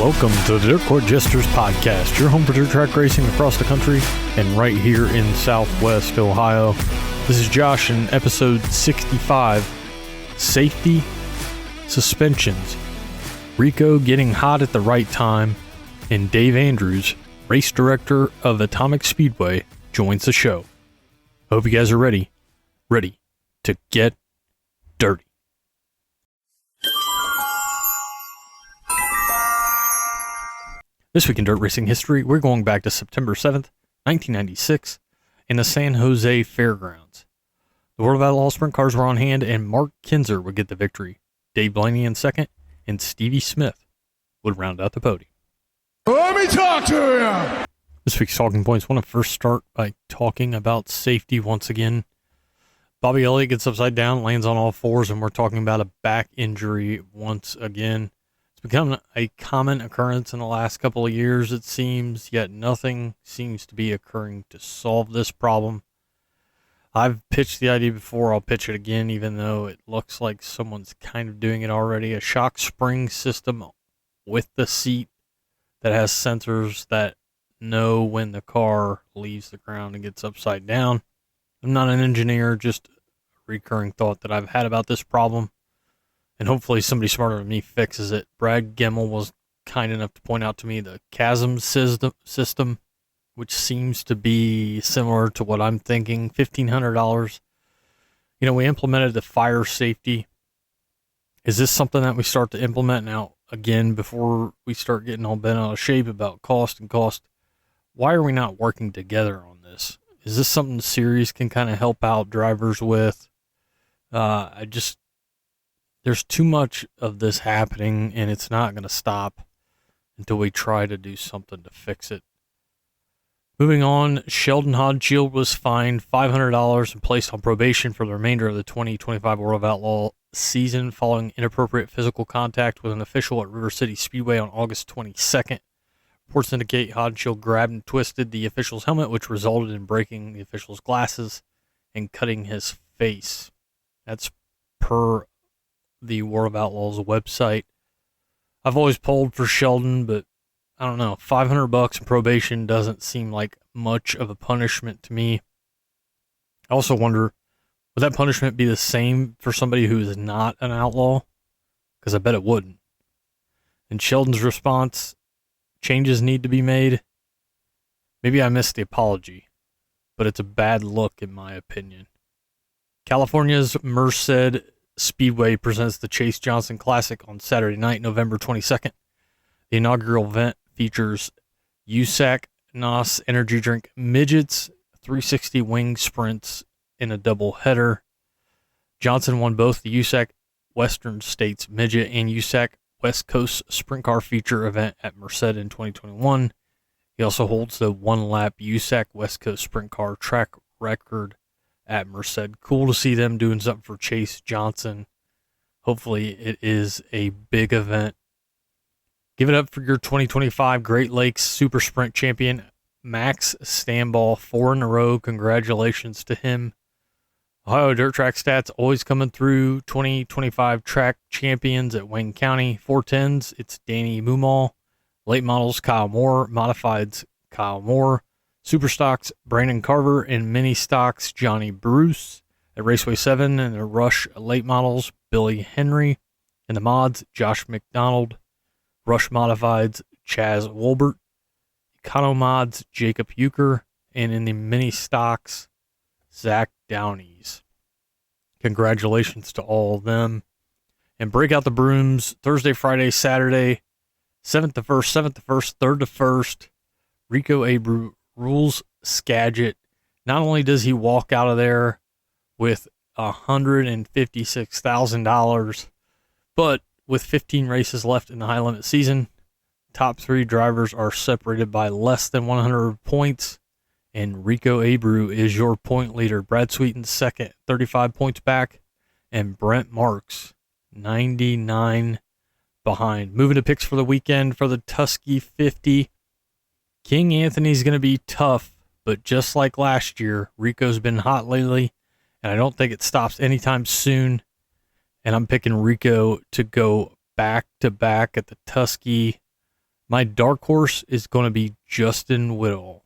Welcome to the Dirt Court Jesters Podcast, your home for dirt track racing across the country and right here in Southwest Ohio. This is Josh in episode 65, Safety Suspensions. Rico getting hot at the right time, and Dave Andrews, race director of Atomic Speedway, joins the show. Hope you guys are ready to get dirty. This week in dirt racing history, we're going back to September 7th, 1996, in the San Jose Fairgrounds. The World of Outlaw sprint cars were on hand, and Mark Kinzer would get the victory. Dave Blaney in second, and Stevie Smith would round out the podium. Let me talk to you! This week's talking points. I want to first start by talking about safety once again. Bobby Elliott gets upside down, lands on all fours, and we're talking about a back injury once again. It's become a common occurrence in the last couple of years, it seems, yet nothing seems to be occurring to solve this problem. I've pitched the idea before, I'll pitch it again, even though it looks like someone's kind of doing it already. A shock spring system with the seat that has sensors that know when the car leaves the ground and gets upside down. I'm not an engineer, just a recurring thought that I've had about this problem. And hopefully somebody smarter than me fixes it. Brad Gemmell was kind enough to point out to me the chasm system, which seems to be similar to what I'm thinking, $1,500. You know, we implemented the fire safety. Is this something that we start to implement now? Again, before we start getting all bent out of shape about cost, why are we not working together on this? Is this something Series can kind of help out drivers with? There's too much of this happening, and it's not going to stop until we try to do something to fix it. Moving on, Sheldon Hodgshield was fined $500 and placed on probation for the remainder of the 2025 World of Outlaw season following inappropriate physical contact with an official at River City Speedway on August 22nd. Reports indicate Hodgshield grabbed and twisted the official's helmet, which resulted in breaking the official's glasses and cutting his face. That's per the World of Outlaws website. I've always polled for Sheldon, but I don't know. $500 in probation doesn't seem like much of a punishment to me. I also wonder, would that punishment be the same for somebody who is not an outlaw? Because I bet it wouldn't. And Sheldon's response, changes need to be made. Maybe I missed the apology, but it's a bad look in my opinion. California's Merced Speedway presents the Chase Johnson Classic on Saturday night, November 22nd. The inaugural event features USAC NOS Energy Drink Midgets, 360 wing sprints in a double header. Johnson won both the USAC Western States Midget and USAC West Coast Sprint Car Feature event at Merced in 2021. He also holds the one-lap USAC West Coast Sprint Car track record at Merced. Cool to see them doing something for Chase Johnson. Hopefully it is a big event. Give it up for your 2025 Great Lakes Super Sprint champion, Max Stamball, 4 in a row. Congratulations to him. Ohio Dirt Track Stats always coming through. 2025 track champions at Wayne County. 410s, it's Danny Mumal. Late models, Kyle Moore. Modifieds, Kyle Moore. Super stocks, Brandon Carver. And mini stocks, Johnny Bruce. At Raceway 7 and the Rush late models, Billy Henry. And the mods, Josh McDonald. Rush modifieds, Chaz Wolbert. Econo mods, Jacob Euchre. And in the mini stocks, Zach Downies. Congratulations to all of them. And break out the brooms Thursday, Friday, Saturday, 7th to 1st, 7th to 1st, 3rd to 1st. Rico Abreu rules Skagit. Not only does he walk out of there with $156,000, but with 15 races left in the high limit season, top 3 drivers are separated by less than 100 points. And Rico Abreu is your point leader. Brad Sweeten's second, 35 points back. And Brent Marks, 99 behind. Moving to picks for the weekend for the Tusky 50. King Anthony's going to be tough, but just like last year, Rico's been hot lately, and I don't think it stops anytime soon. And I'm picking Rico to go back-to-back at the Tusky My dark horse is going to be Justin Whittle.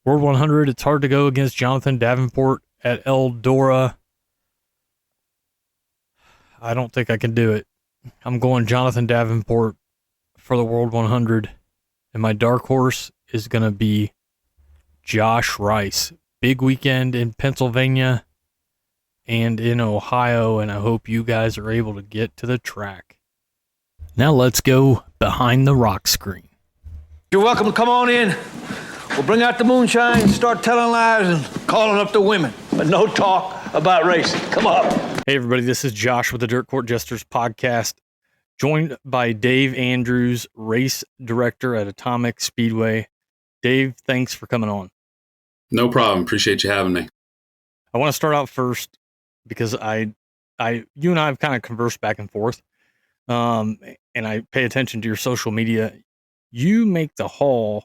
World 100, it's hard to go against Jonathan Davenport at Eldora. I don't think I can do it. I'm going Jonathan Davenport for the World 100. And my dark horse is going to be Josh Rice. Big weekend in Pennsylvania and in Ohio, and I hope you guys are able to get to the track. Now let's go behind the rock screen. You're welcome to come on in. We'll bring out the moonshine and start telling lies and calling up the women. But no talk about racing. Come on. Hey, everybody. This is Josh with the Dirt Court Jesters podcast, joined by Dave Andrews, race director at Atomic Speedway. Dave, thanks for coming on. No problem. Appreciate you having me. I want to start out first because you and I have kind of conversed back and forth, and I pay attention to your social media. You make the haul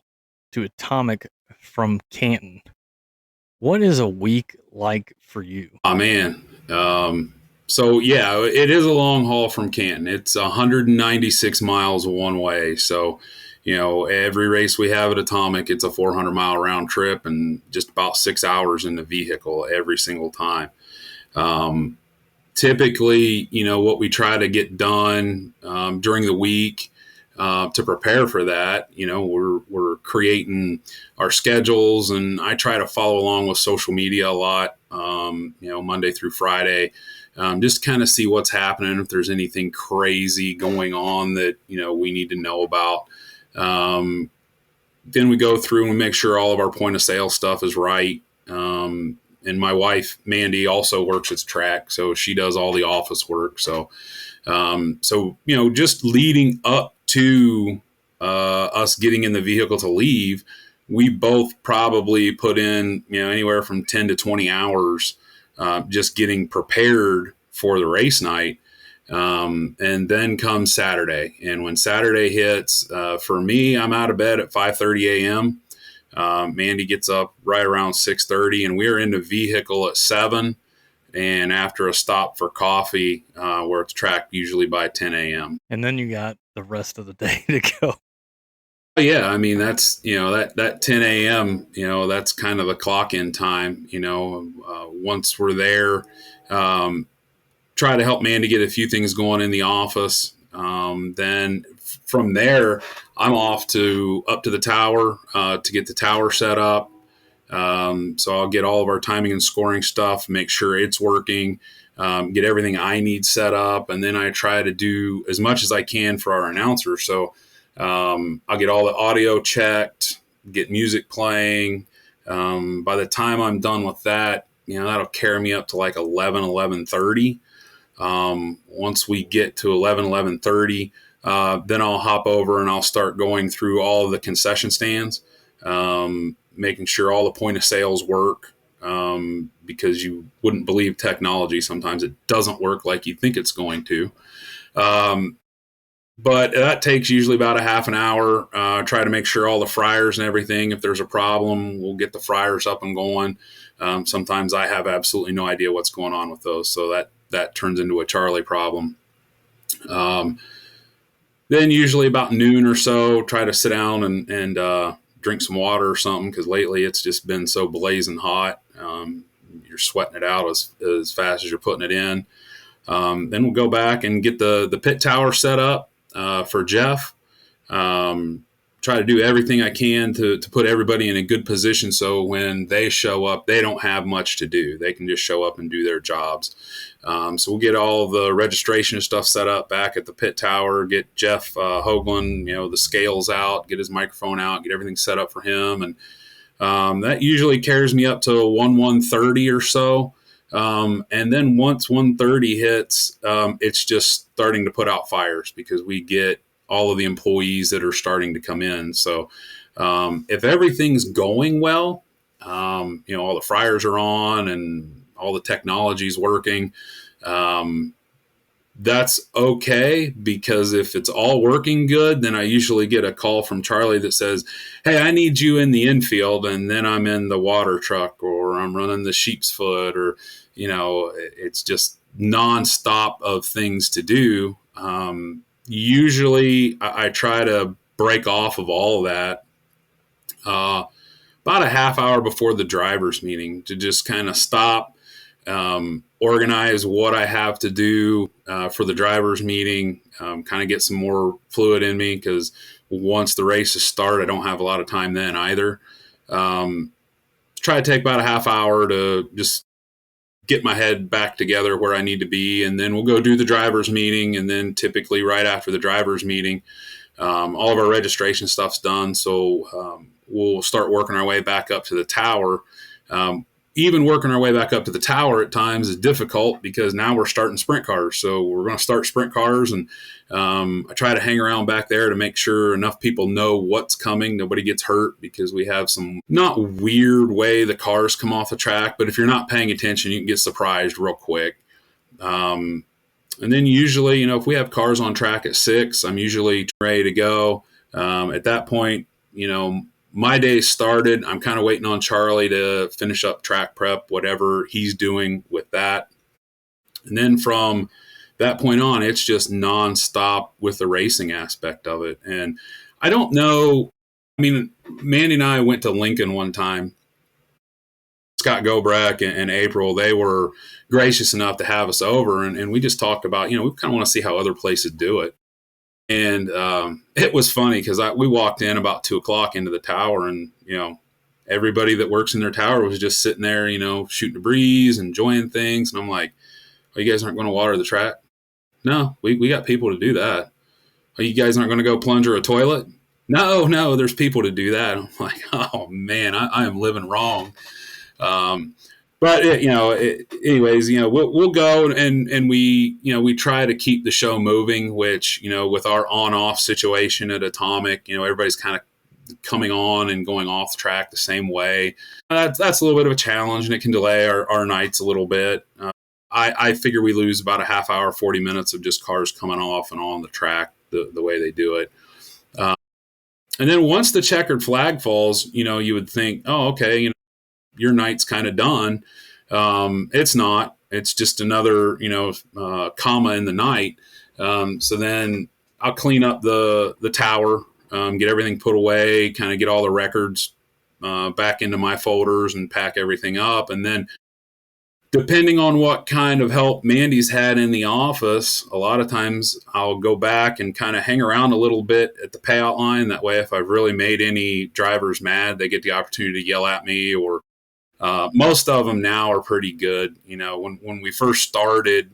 to Atomic from Canton. What is a week like for you? Oh, man. So, yeah, it is a long haul from Canton. It's 196 miles one way. So, you know, every race we have at Atomic, it's a 400-mile round trip and just about 6 hours in the vehicle every single time. Typically, you know, what we try to get done during the week to prepare for that, you know, we're creating our schedules, and I try to follow along with social media a lot, you know, Monday through Friday, just kind of see what's happening, if there's anything crazy going on that, you know, we need to know about. Then we go through and make sure all of our point of sale stuff is right. And my wife, Mandy, also works at the track, so she does all the office work. So, you know, just leading up to us getting in the vehicle to leave, we both probably put in, you know, anywhere from 10 to 20 hours just getting prepared for the race night. And then comes Saturday. And when Saturday hits, for me, I'm out of bed at 5:30 a.m. Mandy gets up right around 6:30, and we're in the vehicle at 7. And after a stop for coffee, we're at the track usually by 10 a.m. And then you got the rest of the day to go. Yeah, I mean, that's, you know, that 10 a.m., you know, that's kind of the clock in time, you know. Once we're there, try to help Mandy get a few things going in the office. Then from there, I'm off up to the tower to get the tower set up. So I'll get all of our timing and scoring stuff, make sure it's working, get everything I need set up. And then I try to do as much as I can for our announcer. So I'll get all the audio checked, get music playing. By the time I'm done with that, you know, that'll carry me up to like 11:30. Once we get to 11:30, then I'll hop over and I'll start going through all of the concession stands, making sure all the point of sales work, because you wouldn't believe technology. Sometimes it doesn't work like you think it's going to. But that takes usually about a half an hour. Try to make sure all the fryers and everything, if there's a problem, we'll get the fryers up and going. Sometimes I have absolutely no idea what's going on with those, so that turns into a Charlie problem. Then usually about noon or so, try to sit down and drink some water or something, because lately it's just been so blazing hot. You're sweating it out as fast as you're putting it in. Then we'll go back and get the pit tower set up for Jeff. Try to do everything I can to put everybody in a good position, so when they show up, they don't have much to do. They can just show up and do their jobs. So we'll get all the registration stuff set up back at the pit tower, get Jeff Hoagland, you know, the scales out, get his microphone out, get everything set up for him. And that usually carries me up to 1:30 or so. And then once 1:30 hits, it's just starting to put out fires, because we get all of the employees that are starting to come in. So if everything's going well, you know, all the fryers are on and all the technology's working, that's okay, because if it's all working good, then I usually get a call from Charlie that says, hey, I need you in the infield, and then I'm in the water truck, or I'm running the sheep's foot, or, you know, it's just nonstop of things to do. Usually I try to break off of all of that about a half hour before the drivers meeting to just kind of stop, organize what I have to do for the drivers meeting, kind of get some more fluid in me, because once the races start, I don't have a lot of time then either. Try to take about a half hour to just get my head back together where I need to be, and then we'll go do the drivers meeting. And then typically right after the drivers meeting, all of our registration stuff's done. So we'll start working our way back up to the tower. Even working our way back up to the tower at times is difficult, because now we're starting sprint cars. So we're going to start sprint cars, and I try to hang around back there to make sure enough people know what's coming, nobody gets hurt, because we have some not weird way the cars come off the track, but if you're not paying attention, you can get surprised real quick. And then usually, if we have cars on track at 6, I'm usually ready to go. At that point, my day started. I'm kind of waiting on Charlie to finish up track prep, whatever he's doing with that. And then from that point on, it's just nonstop with the racing aspect of it. And I don't know. I mean, Mandy and I went to Lincoln one time. Scott Gobreck and April, they were gracious enough to have us over. And we just talked about, we kind of want to see how other places do it. And it was funny, because we walked in about 2:00 into the tower, and everybody that works in their tower was just sitting there, shooting a breeze, enjoying things. And I'm like, "Oh, you guys aren't going to water the track?" "No, we got people to do that." "Oh, you guys aren't going to go plunger a toilet?" No, there's people to do that." I'm like, "Oh man, I am living wrong." But anyways, we'll go, and we try to keep the show moving, which, with our on-off situation at Atomic, everybody's kind of coming on and going off the track the same way. That's a little bit of a challenge, and it can delay our nights a little bit. I figure we lose about a half hour, 40 minutes of just cars coming off and on the track the way they do it. And then once the checkered flag falls, you would think, oh, okay, your night's kind of done. It's not. It's just another, comma in the night. So then I'll clean up the tower, get everything put away, kind of get all the records back into my folders and pack everything up. And then, depending on what kind of help Mandy's had in the office, a lot of times I'll go back and kind of hang around a little bit at the payout line. That way, if I've really made any drivers mad, they get the opportunity to yell at me. Or most of them now are pretty good. When we first started,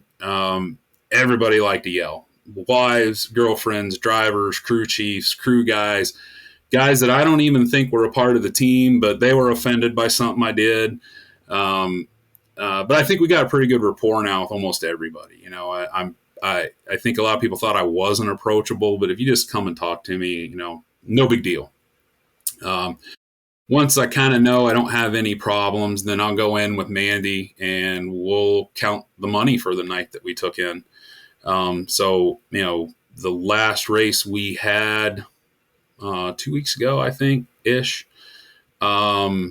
everybody liked to yell. Wives, girlfriends, drivers, crew chiefs, crew guys that I don't even think were a part of the team, but they were offended by something I did. But I think we got a pretty good rapport now with almost everybody. I think a lot of people thought I wasn't approachable, but if you just come and talk to me, no big deal. Once I kind of know I don't have any problems, then I'll go in with Mandy and we'll count the money for the night that we took in. So, the last race we had 2 weeks ago, I think, ish. I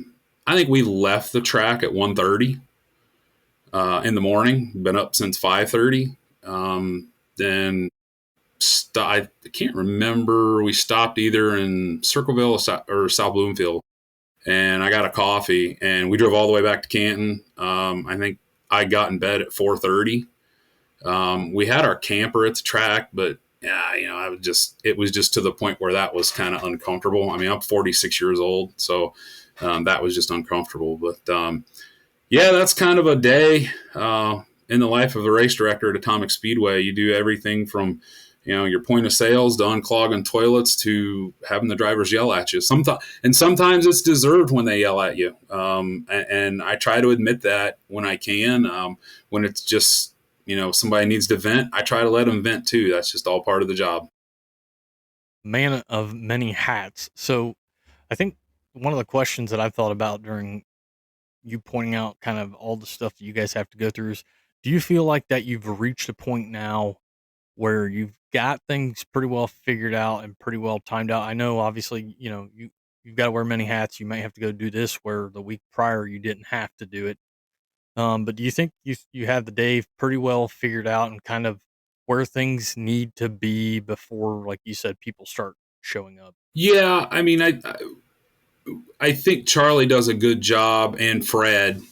think we left the track at 1:30 in the morning. Been up since 5:30. Then I can't remember. We stopped either in Circleville or South Bloomfield. And I got a coffee, and we drove all the way back to Canton. I think I got in bed at 4:30. We had our camper at the track, but yeah, it was just to the point where that was kind of uncomfortable. I mean, I'm 46 years old, so that was just uncomfortable. But yeah, that's kind of a day in the life of the race director at Atomic Speedway. You do everything from your point of sales to unclogging toilets to having the drivers yell at you. Sometimes it's deserved when they yell at you. And I try to admit that when I can. When it's just, somebody needs to vent, I try to let them vent too. That's just all part of the job. Man of many hats. So I think one of the questions that I've thought about during you pointing out kind of all the stuff that you guys have to go through is, do you feel like that you've reached a point now where you've got things pretty well figured out and pretty well timed out? I know, obviously, you've got to wear many hats. You might have to go do this where the week prior you didn't have to do it. But do you think you have the day pretty well figured out and kind of where things need to be before, like you said, people start showing up. Yeah, I mean, I think Charlie does a good job, and Fred.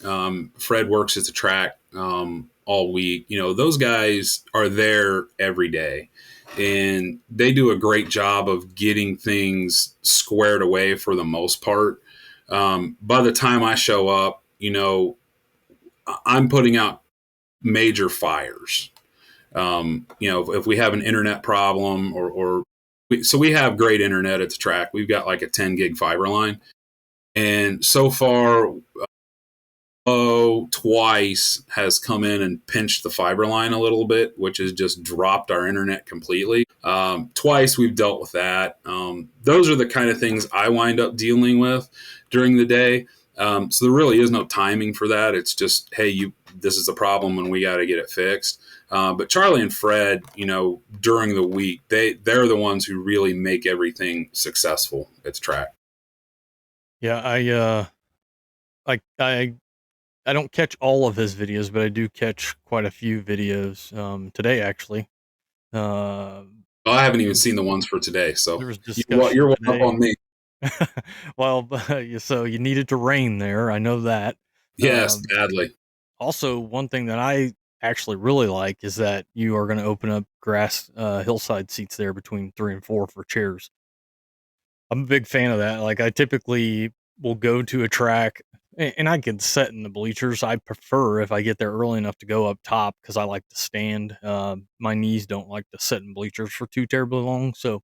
Fred works at the track all week. You know, those guys are there every day, and they do a great job of getting things squared away for the most part. By the time I show up, you know, I'm putting out major fires. You know, if we have an internet problem so we have great internet at the track. We've got like a 10 gig fiber line. And so far, twice has come in and pinched the fiber line a little bit, which has just dropped our internet completely. Twice we've dealt with that. Those are the kind of things I wind up dealing with during the day. So there really is no timing for that. It's just, hey, this is a problem and we got to get it fixed. But Charlie and Fred, you know, during the week, they're the ones who really make everything successful at the track. Yeah, I don't catch all of his videos, but I do catch quite a few videos. Today actually, uh, I haven't even seen the ones for today, so there was discussion you're today. up on me. Well, so you needed to rain there. I know that. Yes, badly. Also, one thing that I actually really like is that you are going to open up grass hillside seats there between 3 and 4 for chairs. I'm a big fan of that. Like, I typically will go to a track and I can sit in the bleachers. I prefer if I get there early enough to go up top because I like to stand. My knees don't like to sit in bleachers for too terribly long. So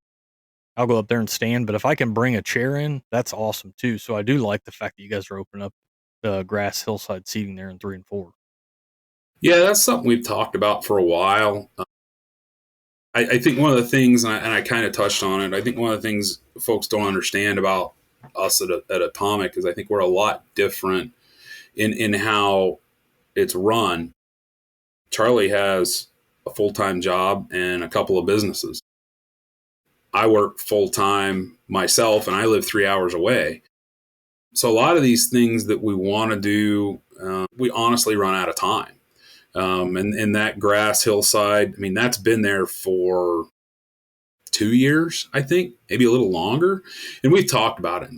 I'll go up there and stand. But if I can bring a chair in, that's awesome too. So I do like the fact that you guys are opening up the grass hillside seating there in 3 and 4. Yeah, that's something we've talked about for a while. I think one of the things, and I kind of touched on it, I think one of the things folks don't understand about us at Atomic is I think we're a lot different in how it's run. Charlie has a full-time job and a couple of businesses. I work full-time myself, and I live 3 hours away. So a lot of these things that we want to do, we honestly run out of time. And that grass hillside, I mean, that's been there for 2 years, I think, maybe a little longer. And we've talked about it.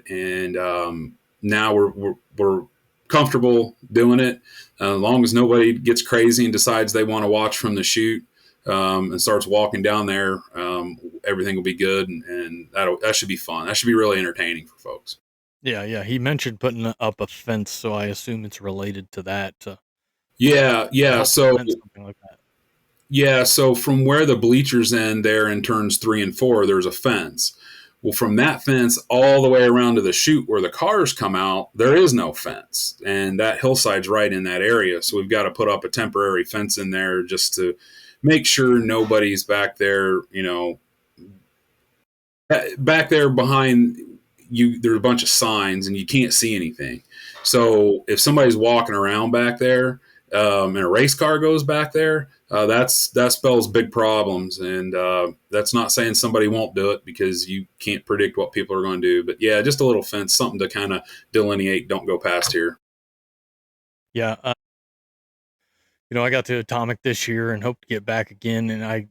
And now we're comfortable doing it. As long as nobody gets crazy and decides they want to watch from the chute and starts walking down there, everything will be good. And that should be fun. That should be really entertaining for folks. Yeah. He mentioned putting up a fence, so I assume it's related to that. Yeah. So something like that. Yeah, so from where the bleachers end there in turns 3 and 4, there's a fence. Well, from that fence all the way around to the chute where the cars come out, there is no fence. And that hillside's right in that area. So we've got to put up a temporary fence in there just to make sure nobody's back there, you know, back there behind you. There's a bunch of signs and you can't see anything. So if somebody's walking around back there and a race car goes back there, that spells big problems. And that's not saying somebody won't do it because you can't predict what people are going to do. But yeah, just a little fence, something to kind of delineate, don't go past here. Yeah. I got to Atomic this year and hope to get back again. And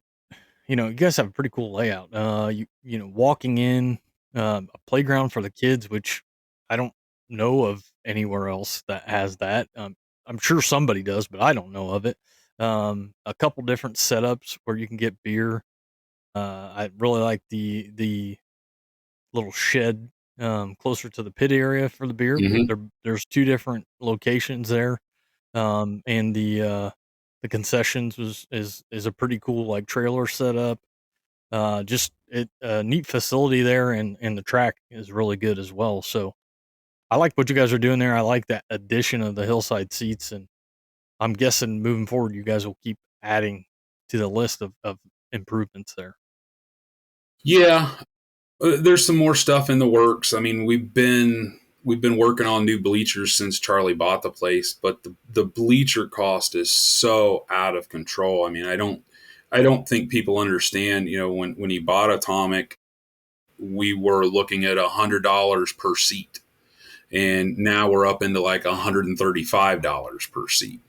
you guys have a pretty cool layout. Walking in a playground for the kids, which I don't know of anywhere else that has that. I'm sure somebody does, but I don't know of it. A couple different setups where you can get beer. I really like the little shed closer to the pit area for the beer. Mm-hmm. There's 2 different locations there, and the concessions is a pretty cool like trailer setup. Just a neat facility there, and the track is really good as well. So I like what you guys are doing there. I like that addition of the hillside seats, and I'm guessing moving forward, you guys will keep adding to the list of improvements there. Yeah, there's some more stuff in the works. I mean, we've been working on new bleachers since Charlie bought the place, but the bleacher cost is so out of control. I mean, I don't think people understand. You know, when he bought Atomic, we were looking at $100 per seat, and now we're up into like $135 per seat.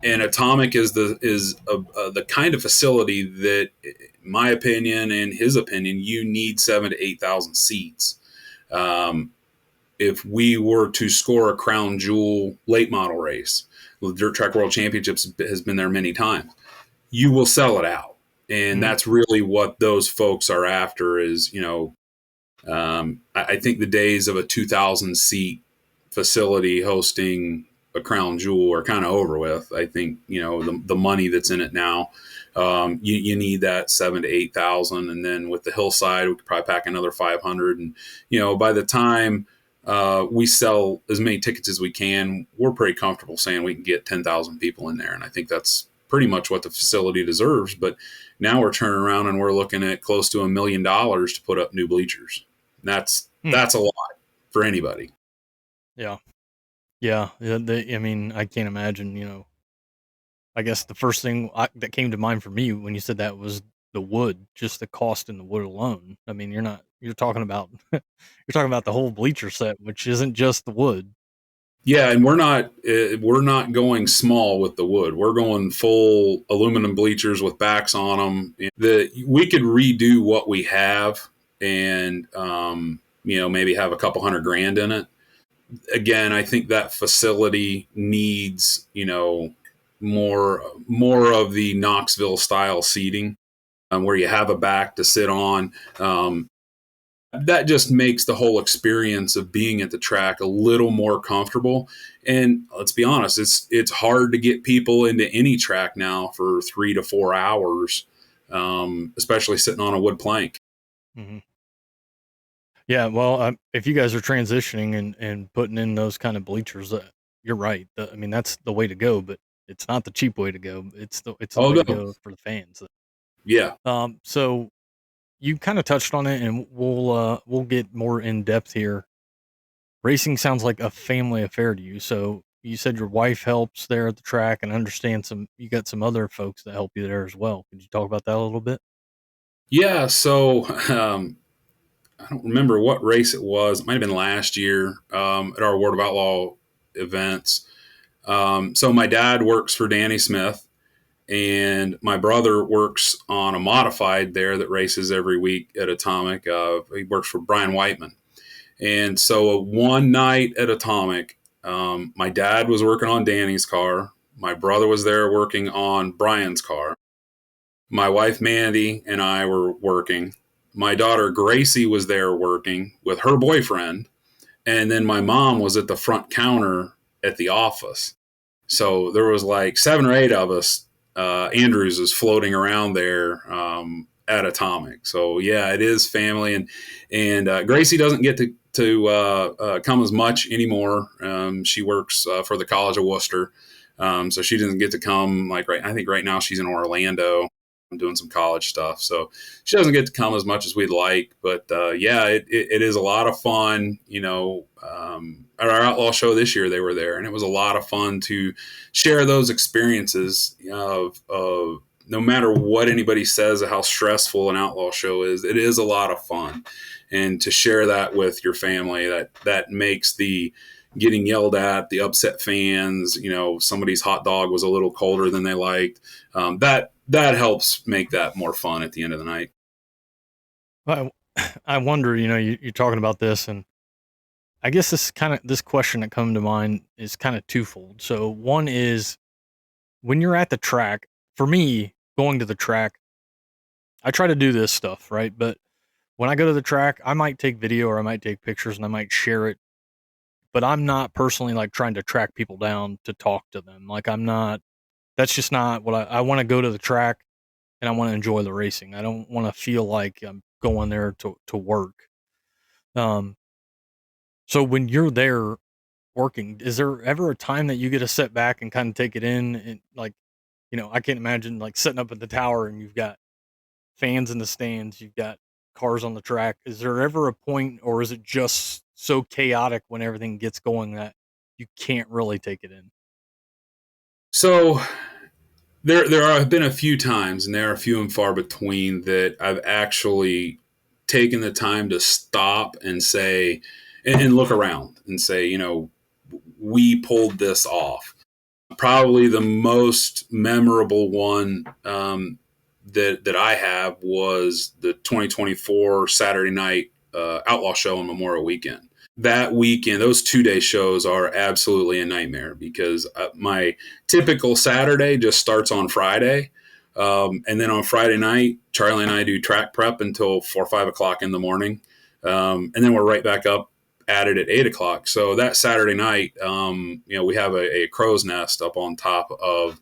And Atomic is the kind of facility that, in my opinion and his opinion, you need 7,000 to 8,000 seats. If we were to score a crown jewel late model race, the Dirt Track World Championships has been there many times, you will sell it out. And that's really what those folks are after is, I think the days of a 2,000 seat facility hosting a crown jewel are kind of over with. I think, the money that's in it now, you need that 7,000 to 8,000. And then with the hillside, we could probably pack another 500. And, by the time we sell as many tickets as we can, we're pretty comfortable saying we can get 10,000 people in there. And I think that's pretty much what the facility deserves. But now we're turning around and we're looking at close to $1 million to put up new bleachers. That's a lot for anybody. Yeah. I mean, I can't imagine, I guess the first thing that came to mind for me when you said that was the wood, just the cost in the wood alone. I mean, you're talking about, the whole bleacher set, which isn't just the wood. Yeah. And we're not going small with the wood. We're going full aluminum bleachers with backs on them. We could redo what we have and, maybe have a couple $100,000 in it. Again, I think that facility needs, more of the Knoxville style seating, where you have a back to sit on. That just makes the whole experience of being at the track a little more comfortable. And let's be honest, it's hard to get people into any track now for 3 to 4 hours, especially sitting on a wood plank. Mm-hmm. Yeah, well, if you guys are transitioning and putting in those kind of bleachers, you're right. I mean, that's the way to go, but it's not the cheap way to go. It's the way to go for the fans. Yeah. So you kind of touched on it, and we'll get more in depth here. Racing sounds like a family affair to you. So you said your wife helps there at the track, and understand you got some other folks that help you there as well. Could you talk about that a little bit? Yeah. So, I don't remember what race it was. It might have been last year at our World of Outlaw events. So my dad works for Danny Smith, and my brother works on a modified there that races every week at Atomic. He works for Brian Whiteman. And so one night at Atomic, my dad was working on Danny's car. My brother was there working on Brian's car. My wife, Mandy, and I were working. My daughter, Gracie, was there working with her boyfriend. And then my mom was at the front counter at the office. So there was like 7 or 8 of us. Andrews is floating around there at Atomic. So yeah, it is family. And Gracie doesn't get to come as much anymore. She works for the College of Worcester. So she doesn't get to come I think right now she's in Orlando doing some college stuff. So she doesn't get to come as much as we'd like, but yeah, it is a lot of fun. At our Outlaw show this year, they were there, and it was a lot of fun to share those experiences of no matter what anybody says of how stressful an Outlaw show is, it is a lot of fun. And to share that with your family, that makes the getting yelled at, the upset fans, somebody's hot dog was a little colder than they liked. That helps make that more fun at the end of the night. I wonder, you're talking about this, and I guess this question that comes to mind is kind of twofold. So one is, when you're at the track, for me, going to the track, I try to do this stuff, right? But when I go to the track, I might take video or I might take pictures and I might share it. But I'm not personally trying to track people down to talk to them. That's just not what I want to go to the track, and I want to enjoy the racing. I don't want to feel like I'm going there to work. So when you're there working, is there ever a time that you get to sit back and kind of take it in? And I can't imagine sitting up at the tower and you've got fans in the stands, you've got cars on the track. Is there ever a point, or is it just so chaotic when everything gets going that you can't really take it in? So there have been a few times, and there are few and far between, that I've actually taken the time to stop and say, and look around and say, we pulled this off. probably the most memorable one that I have was the 2024 Saturday night Outlaw Show on Memorial Weekend. That weekend, those 2-day shows are absolutely a nightmare because my typical Saturday just starts on Friday. And then on Friday night, Charlie and I do track prep until 4 or 5 o'clock in the morning. And then we're right back up at it at 8 o'clock. So that Saturday night, we have a crow's nest up on top of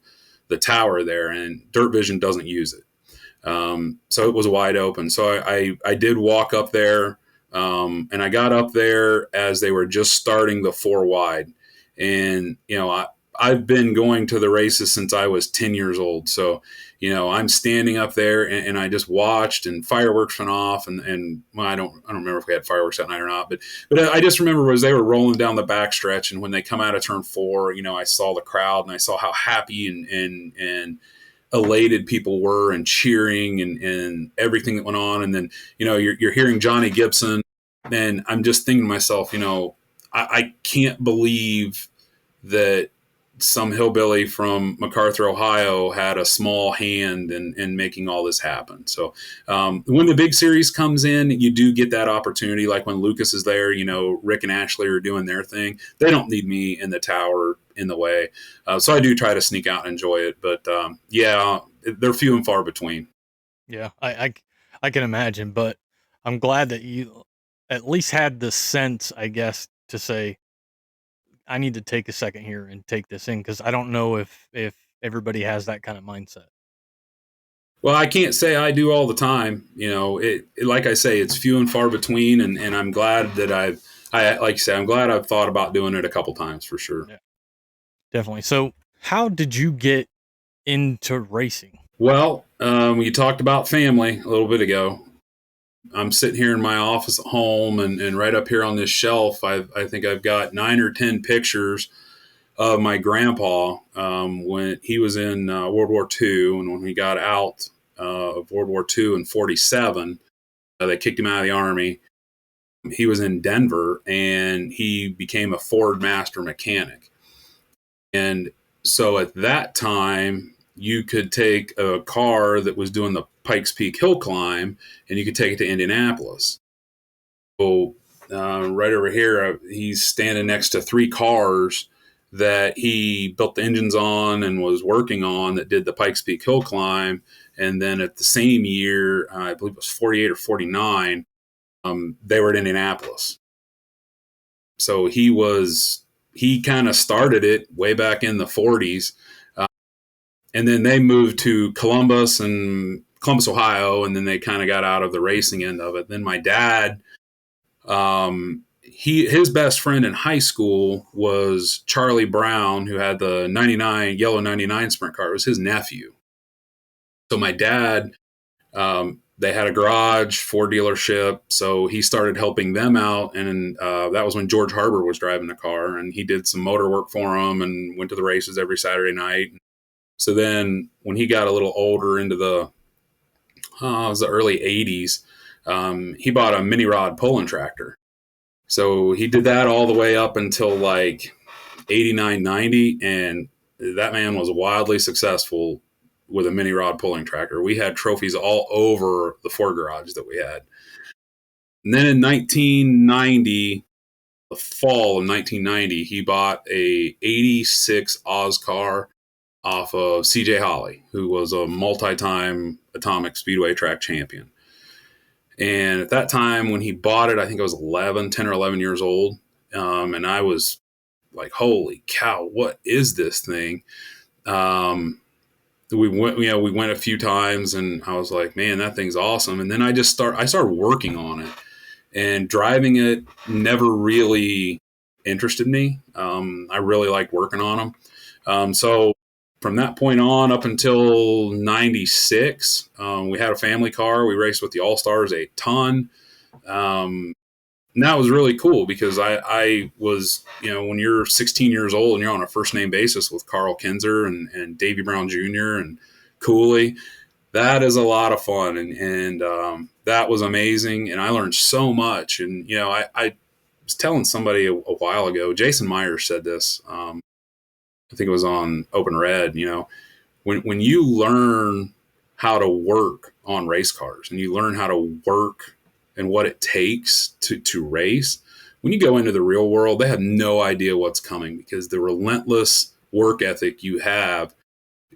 the tower there, and Dirt Vision doesn't use it. So it was wide open. So I did walk up there, and I got up there as they were just starting the 4 wide. And, I've been going to the races since I was 10 years old. So, I'm standing up there and I just watched, and fireworks went off, and well, I don't remember if we had fireworks that night or not, but I just remember as they were rolling down the backstretch, and when they come out of turn 4, I saw the crowd and I saw how happy and elated people were and cheering and everything that went on. And then, you're hearing Johnny Gibson, and I'm just thinking to myself, I can't believe that some hillbilly from MacArthur, Ohio had a small hand in making all this happen. So when the big series comes in, you do get that opportunity. Like when Lucas is there, Rick and Ashley are doing their thing. They don't need me in the tower in the way. So I do try to sneak out and enjoy it. But they're few and far between. Yeah, I can imagine, but I'm glad that you at least had the sense, I guess, to say, I need to take a second here and take this in, because I don't know if everybody has that kind of mindset. Well, I can't say I do all the time. Like I say, it's few and far between, and I'm glad that like you say, I'm glad I've thought about doing it a couple times for sure. Yeah, definitely. So how did you get into racing? Well, you talked about family a little bit ago. I'm sitting here in my office at home, and right up here on this shelf, I think I've got 9 or 10 pictures of my grandpa when he was in World War II, and when he got out of World War II in 1947, they kicked him out of the Army. He was in Denver, and he became a Ford master mechanic. And so at that time, you could take a car that was doing the Pikes Peak hill climb, and you could take it to Indianapolis. So right over here, he's standing next to 3 cars that he built the engines on and was working on that did the Pikes Peak hill climb. And then at the same year, I believe it was 48 or 49, they were at Indianapolis. So he kind of started it way back in the 40s. And then they moved to Columbus, Ohio, and then they kind of got out of the racing end of it. Then my dad, his best friend in high school was Charlie Brown, who had the yellow 99 sprint car. It was his nephew. So my dad, they had a garage, Ford dealership, so he started helping them out, and that was when George Harbour was driving the car, and he did some motor work for him and went to the races every Saturday night. So then when he got a little older into it was the early 80s, he bought a mini rod pulling tractor. So he did that all the way up until like 89, 90, and that man was wildly successful with a mini rod pulling tractor. We had trophies all over the Ford garage that we had. And then in 1990, the fall of 1990, he bought a 86 Oz car off of CJ Holly, who was a multi-time Atomic Speedway track champion. And at that time when he bought it, I think I was 10 or 11 years old. And I was like, holy cow, what is this thing? We went a few times, and I was like, man, that thing's awesome. And then I started working on it, and driving it never really interested me. I really liked working on them. So from that point on up until 96, we had a family car. We raced with the All-Stars a ton. And that was really cool because I was, when you're 16 years old and you're on a first name basis with Carl Kinzer and Davy Brown Jr. and Cooley, that is a lot of fun. And that was amazing. And I learned so much. And, I was telling somebody a while ago, Jason Myers said this, I think it was on Open Red, when you learn how to work on race cars and you learn how to work and what it takes to race, when you go into the real world, they have no idea what's coming because the relentless work ethic you have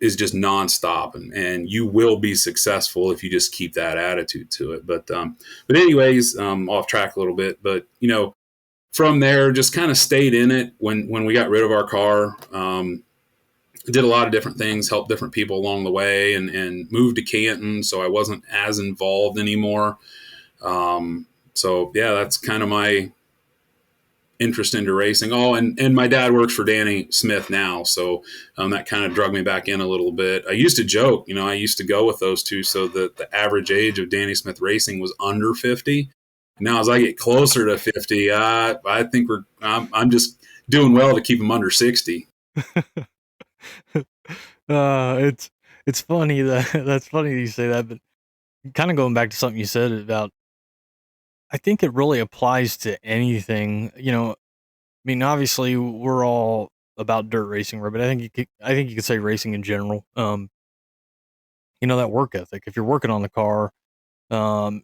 is just nonstop, and you will be successful if you just keep that attitude to it. But anyways, off track a little bit, but from there, just kind of stayed in it when we got rid of our car. Did a lot of different things, helped different people along the way, and moved to Canton, so I wasn't as involved anymore. So yeah, that's kind of my interest into racing. Oh, and my dad works for Danny Smith now, so that kind of drug me back in a little bit. I used to joke, I used to go with those two so that the average age of Danny Smith racing was under 50. Now, as I get closer to 50, I think I'm just doing well to keep them under 60. It's funny that's funny you say that, but kind of going back to something you said about, I think it really applies to anything. I mean, obviously we're all about dirt racing, right? But I think you could say racing in general. That work ethic. If you're working on the car, I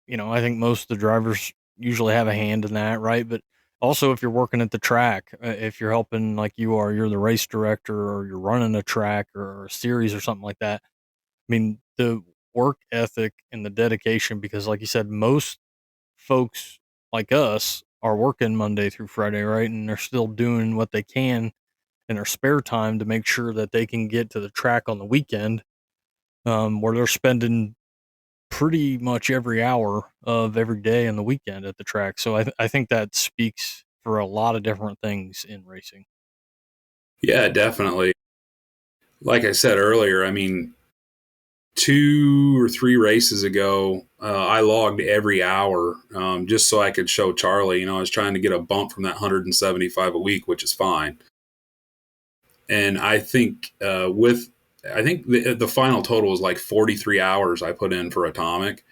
think most of the drivers usually have a hand in that, right? But also if you're working at the track, if you're helping like you're the race director or you're running a track or a series or something like that. I mean, the work ethic and the dedication, because like you said, most folks like us are working Monday through Friday, right? And they're still doing what they can in their spare time to make sure that they can get to the track on the weekend, where they're spending pretty much every hour of every day and the weekend at the track. So I think that speaks for a lot of different things in racing. Yeah, definitely. Like I said earlier, I mean, 2 or 3 races ago, I logged every hour just so I could show Charlie. I was trying to get a bump from that 175 a week, which is fine. And I think the final total was like 43 hours I put in for Atomic.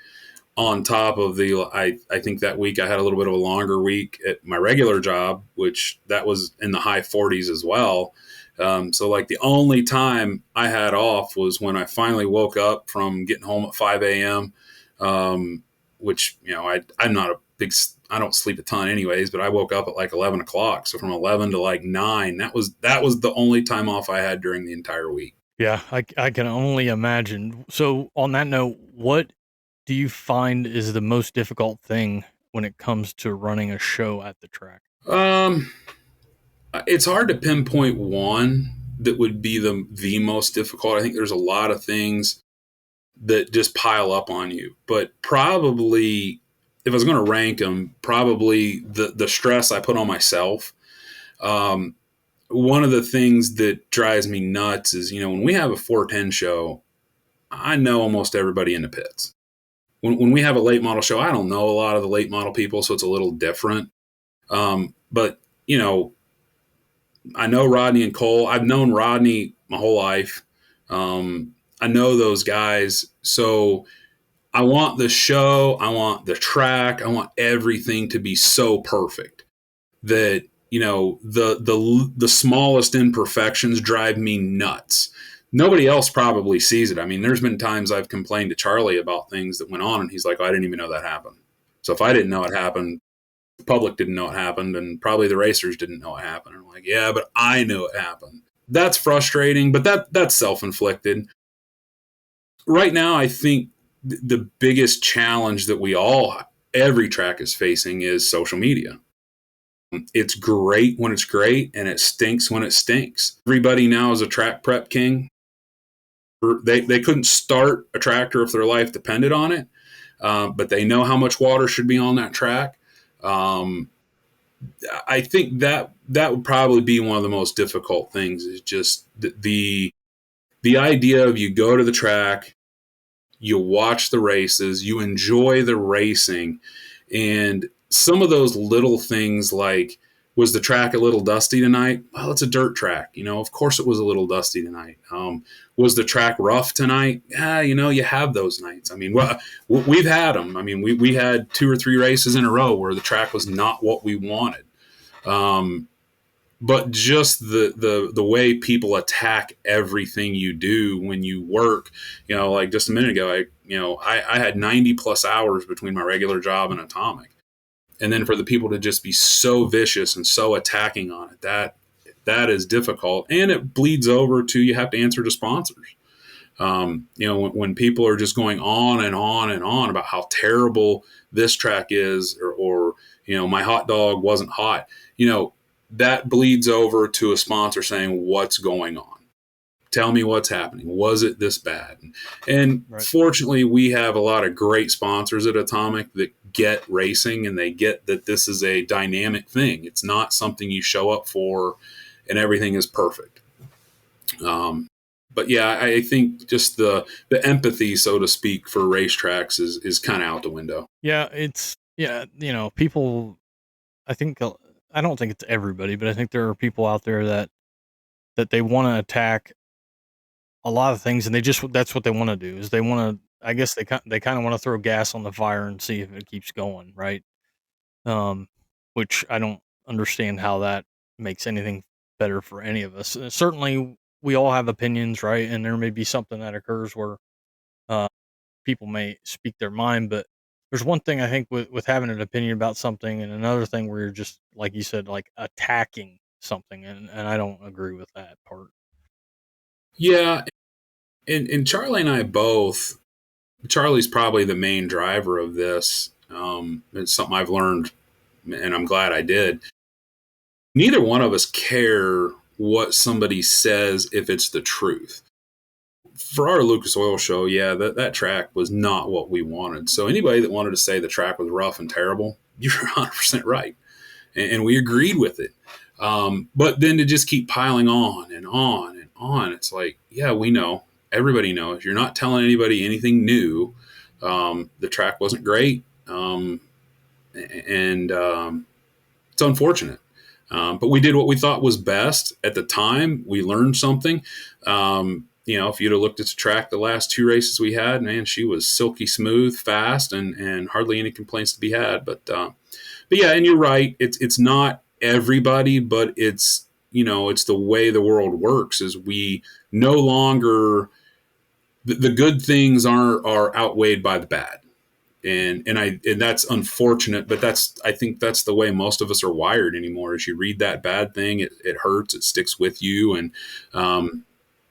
On top of I think that week I had a little bit of a longer week at my regular job, which that was in the high 40s as well. So like the only time I had off was when I finally woke up from getting home at 5 a.m., which, I'm not a big, I don't sleep a ton anyways, but I woke up at like 11 o'clock. So from 11 to like 9, that was the only time off I had during the entire week. Yeah, I can only imagine. So on that note, what do you find is the most difficult thing when it comes to running a show at the track? It's hard to pinpoint one that would be the most difficult. I think there's a lot of things that just pile up on you, but probably if I was going to rank them, probably the stress I put on myself. One of the things that drives me nuts is, when we have a 410 show, I know almost everybody in the pits. When we have a late model show, I don't know a lot of the late model people, so it's a little different. But, I know Rodney and Cole. I've known Rodney my whole life. I know those guys. So I want the show, I want the track, I want everything to be so perfect that, the smallest imperfections drive me nuts. Nobody else probably sees it. I mean, there's been times I've complained to Charlie about things that went on, and he's like, I didn't even know that happened. So if I didn't know it happened, the public didn't know it happened, and probably the racers didn't know it happened. And I'm like, yeah, but I knew it happened. That's frustrating, but that's self-inflicted. Right now, I think the biggest challenge that every track is facing is social media. It's great when it's great, and it stinks when it stinks. Everybody now is a track prep king. They couldn't start a tractor if their life depended on it, but they know how much water should be on that track. I think that would probably be one of the most difficult things, is just the idea of you go to the track, you watch the races, you enjoy the racing, and some of those little things like, was the track a little dusty tonight? Well, it's a dirt track. Of course it was a little dusty tonight. Was the track rough tonight? Yeah, you have those nights. I mean, we've had them. I mean, we had 2 or 3 races in a row where the track was not what we wanted. but just the way people attack everything you do when you work, like just a minute ago, I had 90 plus hours between my regular job and Atomic. And then for the people to just be so vicious and so attacking on it, that is difficult. And it bleeds over to, you have to answer to sponsors. When people are just going on and on and on about how terrible this track is, or my hot dog wasn't hot, that bleeds over to a sponsor saying, what's going on? Tell me what's happening. Was it this bad? And Right. Fortunately, we have a lot of great sponsors at Atomic that get racing, and they get that this is a dynamic thing. It's not something you show up for and everything is perfect. But yeah, I think just the empathy, so to speak, for racetracks is kind of out the window. Yeah, people, I don't think it's everybody, but I think there are people out there that they want to attack a lot of things, and that's what they want to do, is they want to, I guess they kind of want to throw gas on the fire and see if it keeps going, right? Which I don't understand how that makes anything better for any of us. Certainly we all have opinions, right? And there may be something that occurs where people may speak their mind, but there's one thing I think with having an opinion about something, and another thing where you're just, like you said, like attacking something, and I don't agree with that part. Yeah, and Charlie and I both. Charlie's probably the main driver of this. It's something I've learned, and I'm glad I did. Neither one of us care what somebody says if it's the truth. For our Lucas Oil show, yeah, that track was not what we wanted. So anybody that wanted to say the track was rough and terrible, you're 100% right. And we agreed with it. But then to just keep piling on and on and on, it's like, yeah, we know. Everybody knows. You're not telling anybody anything new. The track wasn't great. And it's unfortunate. But we did what we thought was best at the time. We learned something. If you'd have looked at the track the last two races we had, man, she was silky smooth, fast, and hardly any complaints to be had. But yeah, and you're right. It's not everybody, but it's the way the world works. Is we no longer the good things are outweighed by the bad. And that's unfortunate, but I think that's the way most of us are wired anymore. As you read that bad thing, it hurts, it sticks with you, and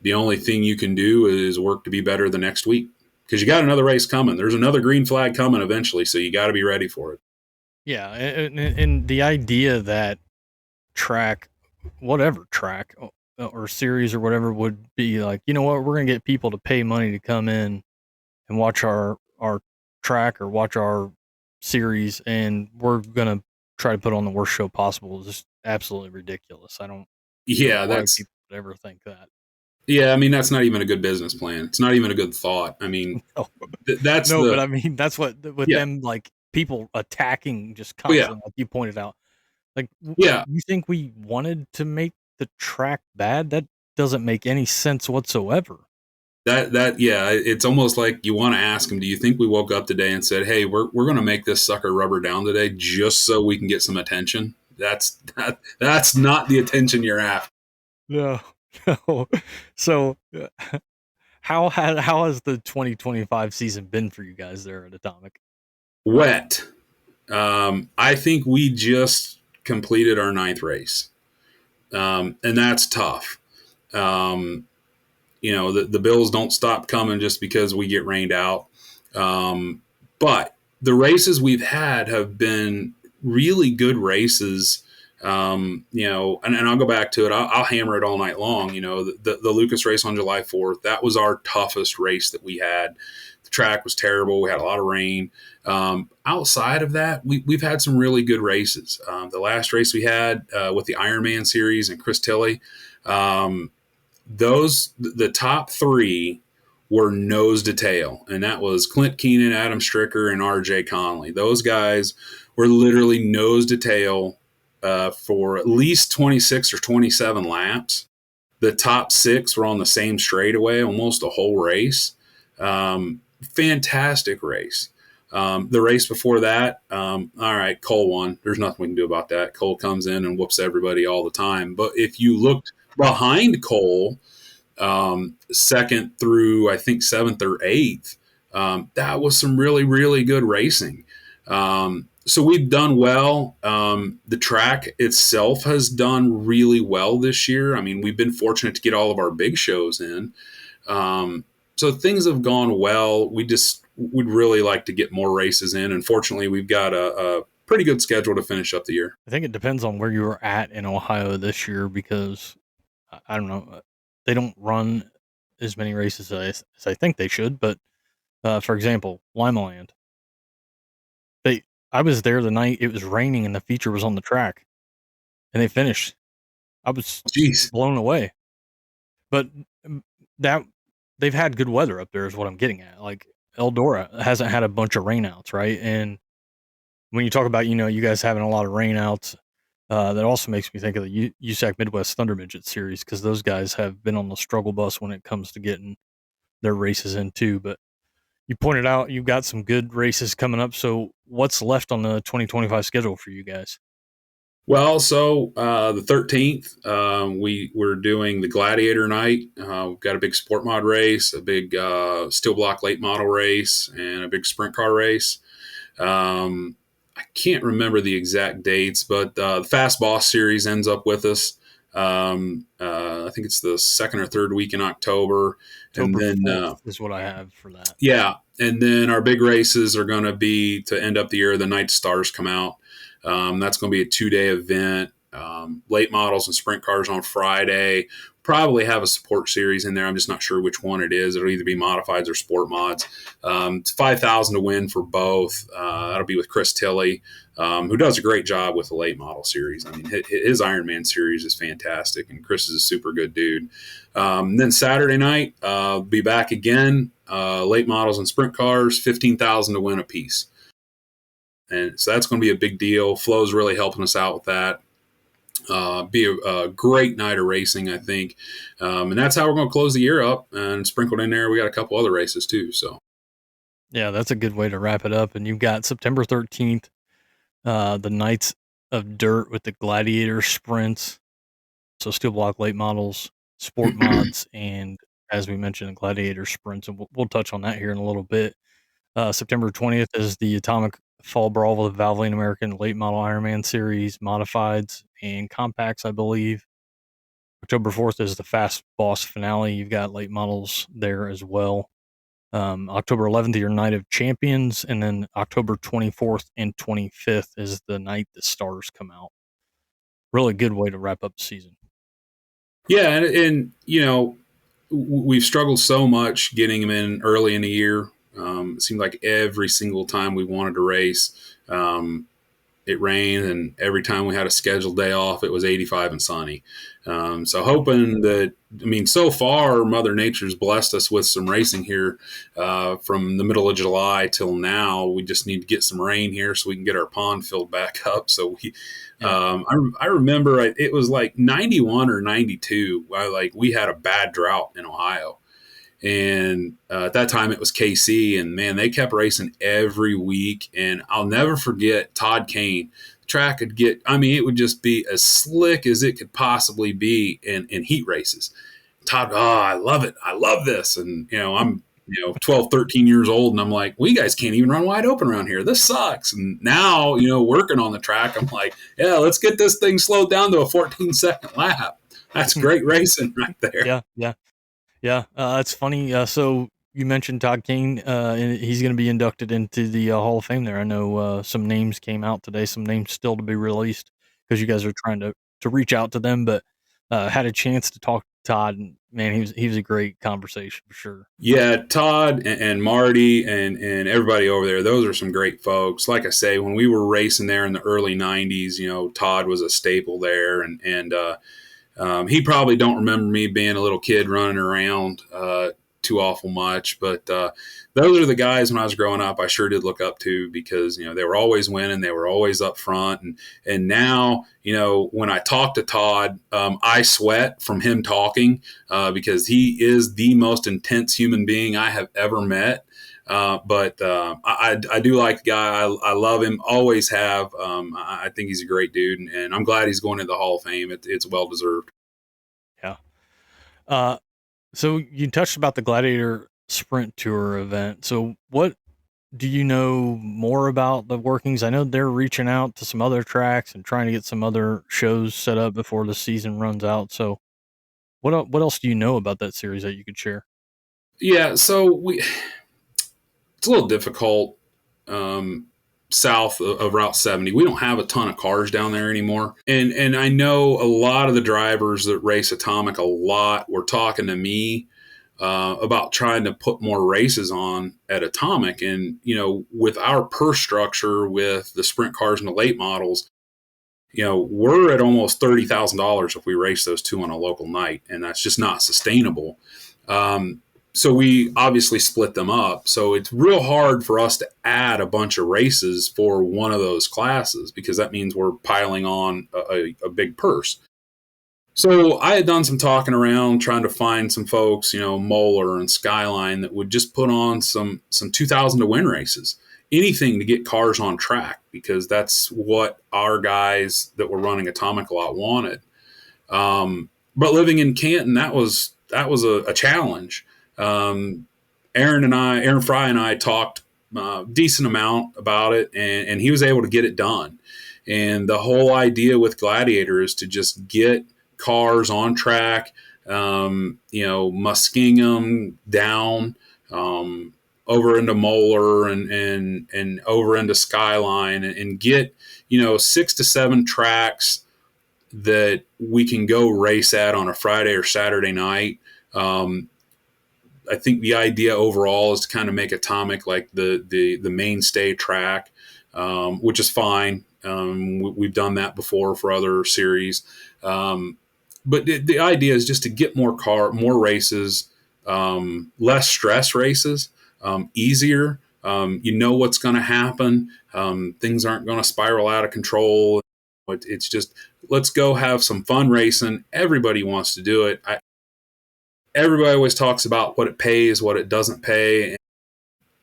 the only thing you can do is work to be better the next week, because you got another race coming. There's another green flag coming eventually, so you got to be ready for it. Yeah, and the idea that track, whatever track or series or whatever, would be like, you know what, we're gonna get people to pay money to come in and watch our track or watch our series, and we're gonna try to put on the worst show possible, is just absolutely ridiculous. I don't Yeah, know why people would ever think that. Yeah, I mean, that's not even a good business plan. It's not even a good thought. I mean, No, that's but I mean, that's what with them, like people attacking just constantly, like you pointed out. Like, you think we wanted to make the track bad? That doesn't make any sense whatsoever. It's almost like you want to ask them, do you think we woke up today and said, hey, we're going to make this sucker rubber down today just so we can get some attention? That's not the attention you're after. No. So how has the 2025 season been for you guys there at Atomic? Wet. I think we just completed our 9th race. And that's tough. The bills don't stop coming just because we get rained out. But the races we've had have been really good races. And I'll go back to it. I'll hammer it all night long. The Lucas race on July 4th, that was our toughest race that we had. The track was terrible. We had a lot of rain. Outside of that, we've had some really good races. The last race we had with the Ironman series and Chris Tilley, the top 3 were nose to tail, and that was Clint Keenan, Adam Stricker, and RJ Conley. Those guys were literally nose to tail for at least 26 or 27 laps. The top 6 were on the same straightaway almost the whole race. Fantastic race. The race before that, all right, Cole won. There's nothing we can do about that. Cole comes in and whoops everybody all the time. But if you looked behind Cole, second through I think seventh or eighth, that was some really, really good racing. So we've done well. The track itself has done really well this year. I mean, we've been fortunate to get all of our big shows in. So things have gone well. We'd really like to get more races in. And fortunately, we've got a pretty good schedule to finish up the year. I think it depends on where you're at in Ohio this year because I don't know, they don't run as many races as I think they should. But for example, Lima Land, I was there the night it was raining and the feature was on the track, and they finished. I was Jeez. blown away. But that they've had good weather up there is what I'm getting at. Like Eldora hasn't had a bunch of rainouts, right? And when you talk about, you guys having a lot of rainouts, that also makes me think of the USAC Midwest Thunder Midget Series because those guys have been on the struggle bus when it comes to getting their races in too. But you pointed out you've got some good races coming up. So what's left on the 2025 schedule for you guys? Well, so the 13th, we're doing the Gladiator Night. We've got a big sport mod race, a big steel block late model race, and a big sprint car race. I can't remember the exact dates, but the Fast Boss Series ends up with us. I think it's the second or third week in October. October and then 4th is what I have for that. Yeah. And then our big races are going to be to end up the year. The Night Stars come out. That's going to be a 2-day event. Late models and sprint cars on Friday. Probably have a support series in there. I'm just not sure which one it is. It'll either be modifieds or sport mods. It's $5,000 to win for both. That'll be with Chris Tilley, who does a great job with the late model series. I mean, his Ironman series is fantastic, and Chris is a super good dude. Then Saturday night, be back again. Late models and sprint cars, $15,000 to win a piece. And so that's going to be a big deal. Flo's really helping us out with that. Be a great night of racing, I think. And that's how we're going to close the year up. And sprinkled in there, we got a couple other races too. So, yeah, that's a good way to wrap it up. And you've got September 13th, the Nights of Dirt with the Gladiator sprints. So steel block late models, sport mods, and as we mentioned, the Gladiator sprints. And we'll touch on that here in a little bit. September 20th is the Atomic Fall Brawl with the Valvoline American Late Model Ironman Series, Modifieds, and Compacts, I believe. October 4th is the Fast Boss Finale. You've got late models there as well. October 11th, your Night of Champions, and then October 24th and 25th is the night the stars come out. Really good way to wrap up the season. Yeah, and we've struggled so much getting them in early in the year. It seemed like every single time we wanted to race, it rained, and every time we had a scheduled day off, it was 85 and sunny. So hoping that, so far Mother Nature's blessed us with some racing here from the middle of July till now. We just need to get some rain here so we can get our pond filled back up. So I remember it was like 91 or 92. We had a bad drought in Ohio. And at that time, it was KC, and man, they kept racing every week. And I'll never forget Todd Kane. The track could get, it would just be as slick as it could possibly be in heat races. Todd, I love it. I love this. And, I'm 12, 13 years old, and I'm like, well, you guys can't even run wide open around here. This sucks. And now, working on the track, I'm like, yeah, let's get this thing slowed down to a 14-second lap. That's great racing right there. Yeah, it's funny. So you mentioned Todd Kane, and he's going to be inducted into the Hall of Fame there. I know some names came out today, some names still to be released because you guys are trying to reach out to them, but had a chance to talk to Todd, and man, he was a great conversation for sure. Yeah, Todd and Marty and everybody over there, those are some great folks. Like I say, when we were racing there in the early 90s, Todd was a staple there, and he probably don't remember me being a little kid running around too awful much, but those are the guys when I was growing up I sure did look up to because they were always winning, they were always up front, and now when I talk to Todd, I sweat from him talking because he is the most intense human being I have ever met. I do like the guy. I love him. Always have. I think he's a great dude, and I'm glad he's going to the Hall of Fame. It's well deserved. Yeah. So you touched about the Gladiator Sprint Tour event. So what do you know more about the workings? I know they're reaching out to some other tracks and trying to get some other shows set up before the season runs out. So what else do you know about that series that you could share? Yeah, so it's a little difficult south of Route 70. We don't have a ton of cars down there anymore. And I know a lot of the drivers that race Atomic a lot were talking to me about trying to put more races on at Atomic. And, with our purse structure with the sprint cars and the late models, we're at almost $30,000 if we race those two on a local night. And that's just not sustainable. So we obviously split them up. So it's real hard for us to add a bunch of races for one of those classes because that means we're piling on a big purse. So I had done some talking around, trying to find some folks, Moeller and Skyline, that would just put on some 2,000 to win races, anything to get cars on track, because that's what our guys that were running Atomic a lot wanted. But living in Canton, that was a challenge. Aaron Fry and I talked a decent amount about it, and he was able to get it done. And the whole idea with Gladiator is to just get cars on track, Muskingum down, over into Moeller and over into Skyline, and get, 6 to 7 tracks that we can go race at on a Friday or Saturday night. I think the idea overall is to kind of make Atomic like the mainstay track, which is fine. We've done that before for other series. But the idea is just to get more races, less stress races, easier. What's going to happen. Things aren't going to spiral out of control. It's just, let's go have some fun racing. Everybody wants to do it. Everybody always talks about what it pays, what it doesn't pay.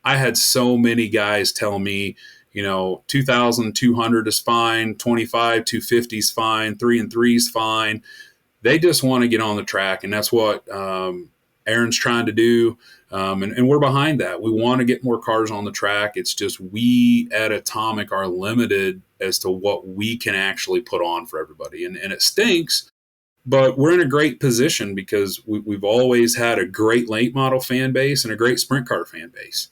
I had so many guys tell me, 2,200 is fine, 25, 250 is fine, 3 and 3 is fine. They just want to get on the track, and that's what Aaron's trying to do, and we're behind that. We want to get more cars on the track. It's just we at Atomic are limited as to what we can actually put on for everybody, and it stinks. But we're in a great position because we've always had a great late model fan base and a great sprint car fan base.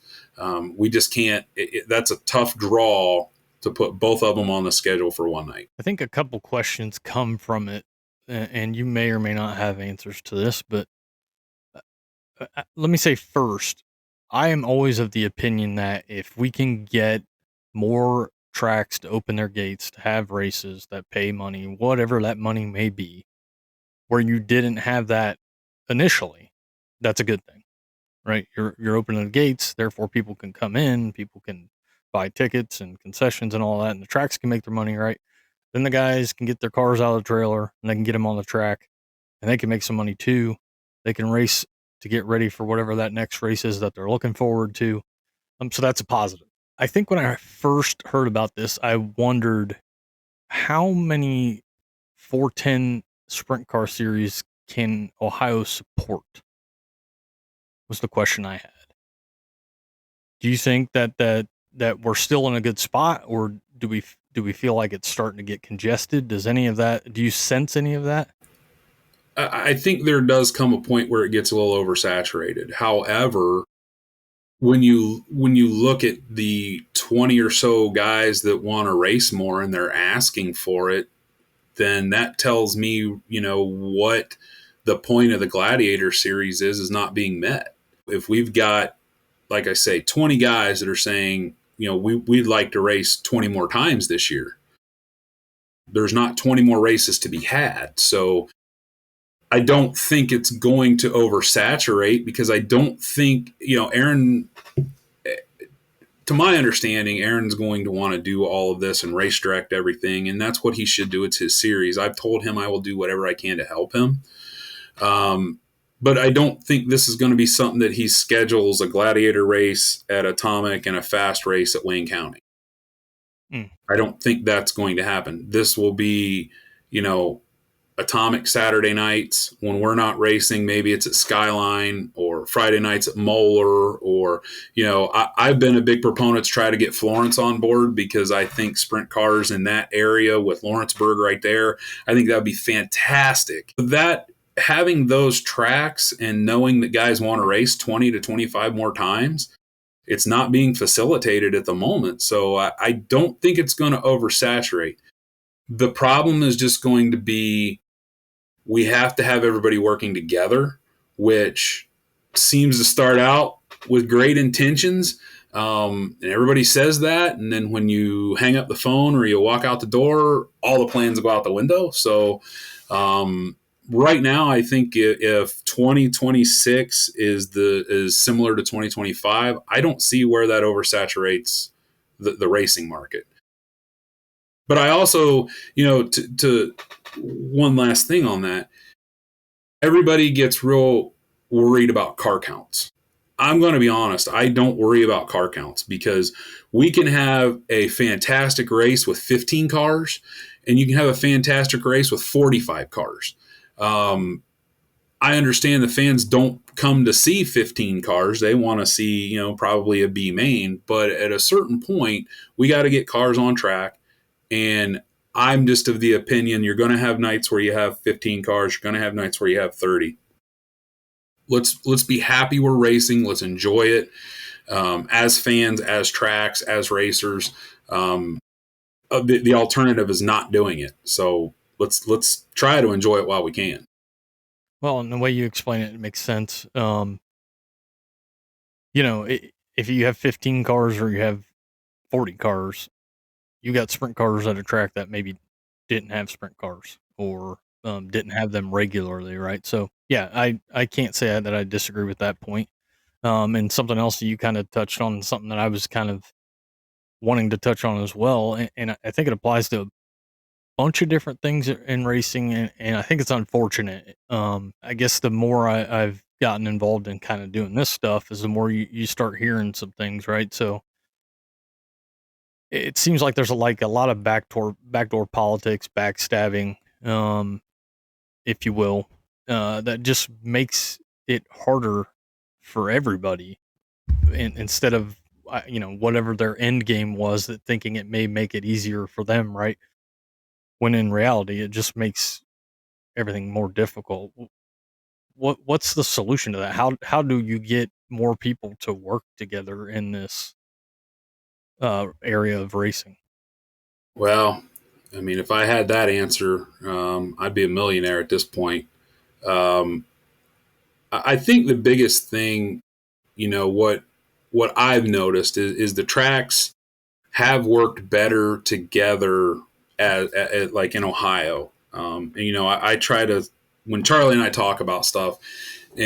We just can't. That's a tough draw to put both of them on the schedule for one night. I think a couple questions come from it, and you may or may not have answers to this, but let me say first, I am always of the opinion that if we can get more tracks to open their gates, to have races that pay money, whatever that money may be, where you didn't have that initially, that's a good thing, right? You're opening the gates, therefore people can come in, people can buy tickets and concessions and all that, and the tracks can make their money, right? Then the guys can get their cars out of the trailer and they can get them on the track, and they can make some money too. They can race to get ready for whatever that next race is that they're looking forward to. So that's a positive. I think when I first heard about this, I wondered how many 410 sprint car series can Ohio support, was the question I had. Do you think that we're still in a good spot, or do we feel like it's starting to get congested? Do you sense any of that? I think there does come a point where it gets a little oversaturated. However, when you look at the 20 or so guys that want to race more and they're asking for it, then that tells me, what the point of the Gladiator series is not being met. If we've got, like I say, 20 guys that are saying, we'd like to race 20 more times this year, there's not 20 more races to be had. So I don't think it's going to oversaturate, because I don't think, Aaron, to my understanding, Aaron's going to want to do all of this and race direct everything, and that's what he should do. It's his series. I've told him I will do whatever I can to help him. But I don't think this is going to be something that he schedules a gladiator race at Atomic and a fast race at Wayne County. I don't think that's going to happen. This will be, Atomic Saturday nights when we're not racing. Maybe it's at Skyline, or Friday nights at Moeller, or, I've been a big proponent to try to get Florence on board, because I think sprint cars in that area with Lawrenceburg right there, I think that would be fantastic. That having those tracks and knowing that guys want to race 20 to 25 more times, it's not being facilitated at the moment. So I don't think it's going to oversaturate. The problem is just going to be, we have to have everybody working together, which seems to start out with great intentions. And everybody says that. And then when you hang up the phone or you walk out the door, all the plans go out the window. So right now, I think if 2026 is similar to 2025, I don't see where that oversaturates the racing market. But I also, to one last thing on that, everybody gets real worried about car counts. I'm going to be honest, I don't worry about car counts, because we can have a fantastic race with 15 cars, and you can have a fantastic race with 45 cars. I understand the fans don't come to see 15 cars. They want to see, probably a B main. But at a certain point, we got to get cars on track. And I'm just of the opinion, you're going to have nights where you have 15 cars. You're going to have nights where you have 30. Let's be happy we're racing. Let's enjoy it as fans, as tracks, as racers. The alternative is not doing it. So let's try to enjoy it while we can. Well, and the way you explain it makes sense. If you have 15 cars or you have 40 cars, you got sprint cars at a track that maybe didn't have sprint cars, or didn't have them regularly, right? So, yeah, I can't say that I disagree with that point. And something else that you kind of touched on, something that I was kind of wanting to touch on as well, and I think it applies to a bunch of different things in racing, and I think it's unfortunate. I guess the more I've gotten involved in kind of doing this stuff, is the more you start hearing some things, right? So it seems like there's a lot of backdoor politics, backstabbing, if you will, that just makes it harder for everybody. Instead of whatever their end game was, that thinking it may make it easier for them, right? When in reality, it just makes everything more difficult. What's the solution to that? How do you get more people to work together in this area of racing? Well, I mean, if I had that answer, I'd be a millionaire at this point. I think the biggest thing, what I've noticed is the tracks have worked better together at like in Ohio. I try to, when Charlie and I talk about stuff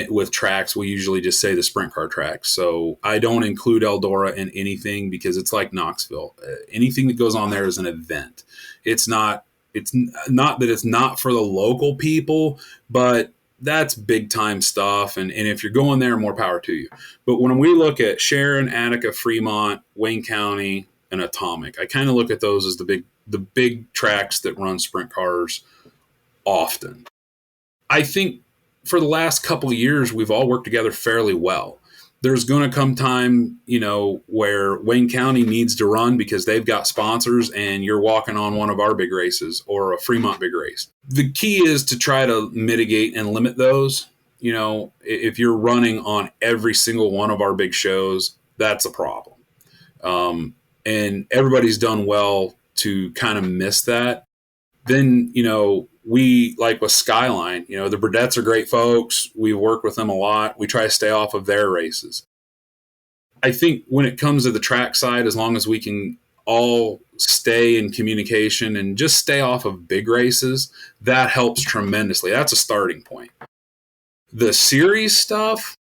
with tracks, we usually just say the sprint car tracks. So I don't include Eldora in anything, because it's like Knoxville. Anything that goes on there is an event. It's not that it's not for the local people, but that's big time stuff. And if you're going there, more power to you. But when we look at Sharon, Attica, Fremont, Wayne County, and Atomic, I kind of look at those as the big tracks that run sprint cars often. I think for the last couple of years, we've all worked together fairly well. There's going to come time, where Wayne County needs to run because they've got sponsors, and you're walking on one of our big races or a Fremont big race. The key is to try to mitigate and limit those. If you're running on every single one of our big shows, that's a problem. And everybody's done well to kind of miss that. Then, we, like with Skyline, the Burdettes are great folks. We work with them a lot. We try to stay off of their races. I think when it comes to the track side, as long as we can all stay in communication and just stay off of big races, that helps tremendously. That's a starting point. The series stuff,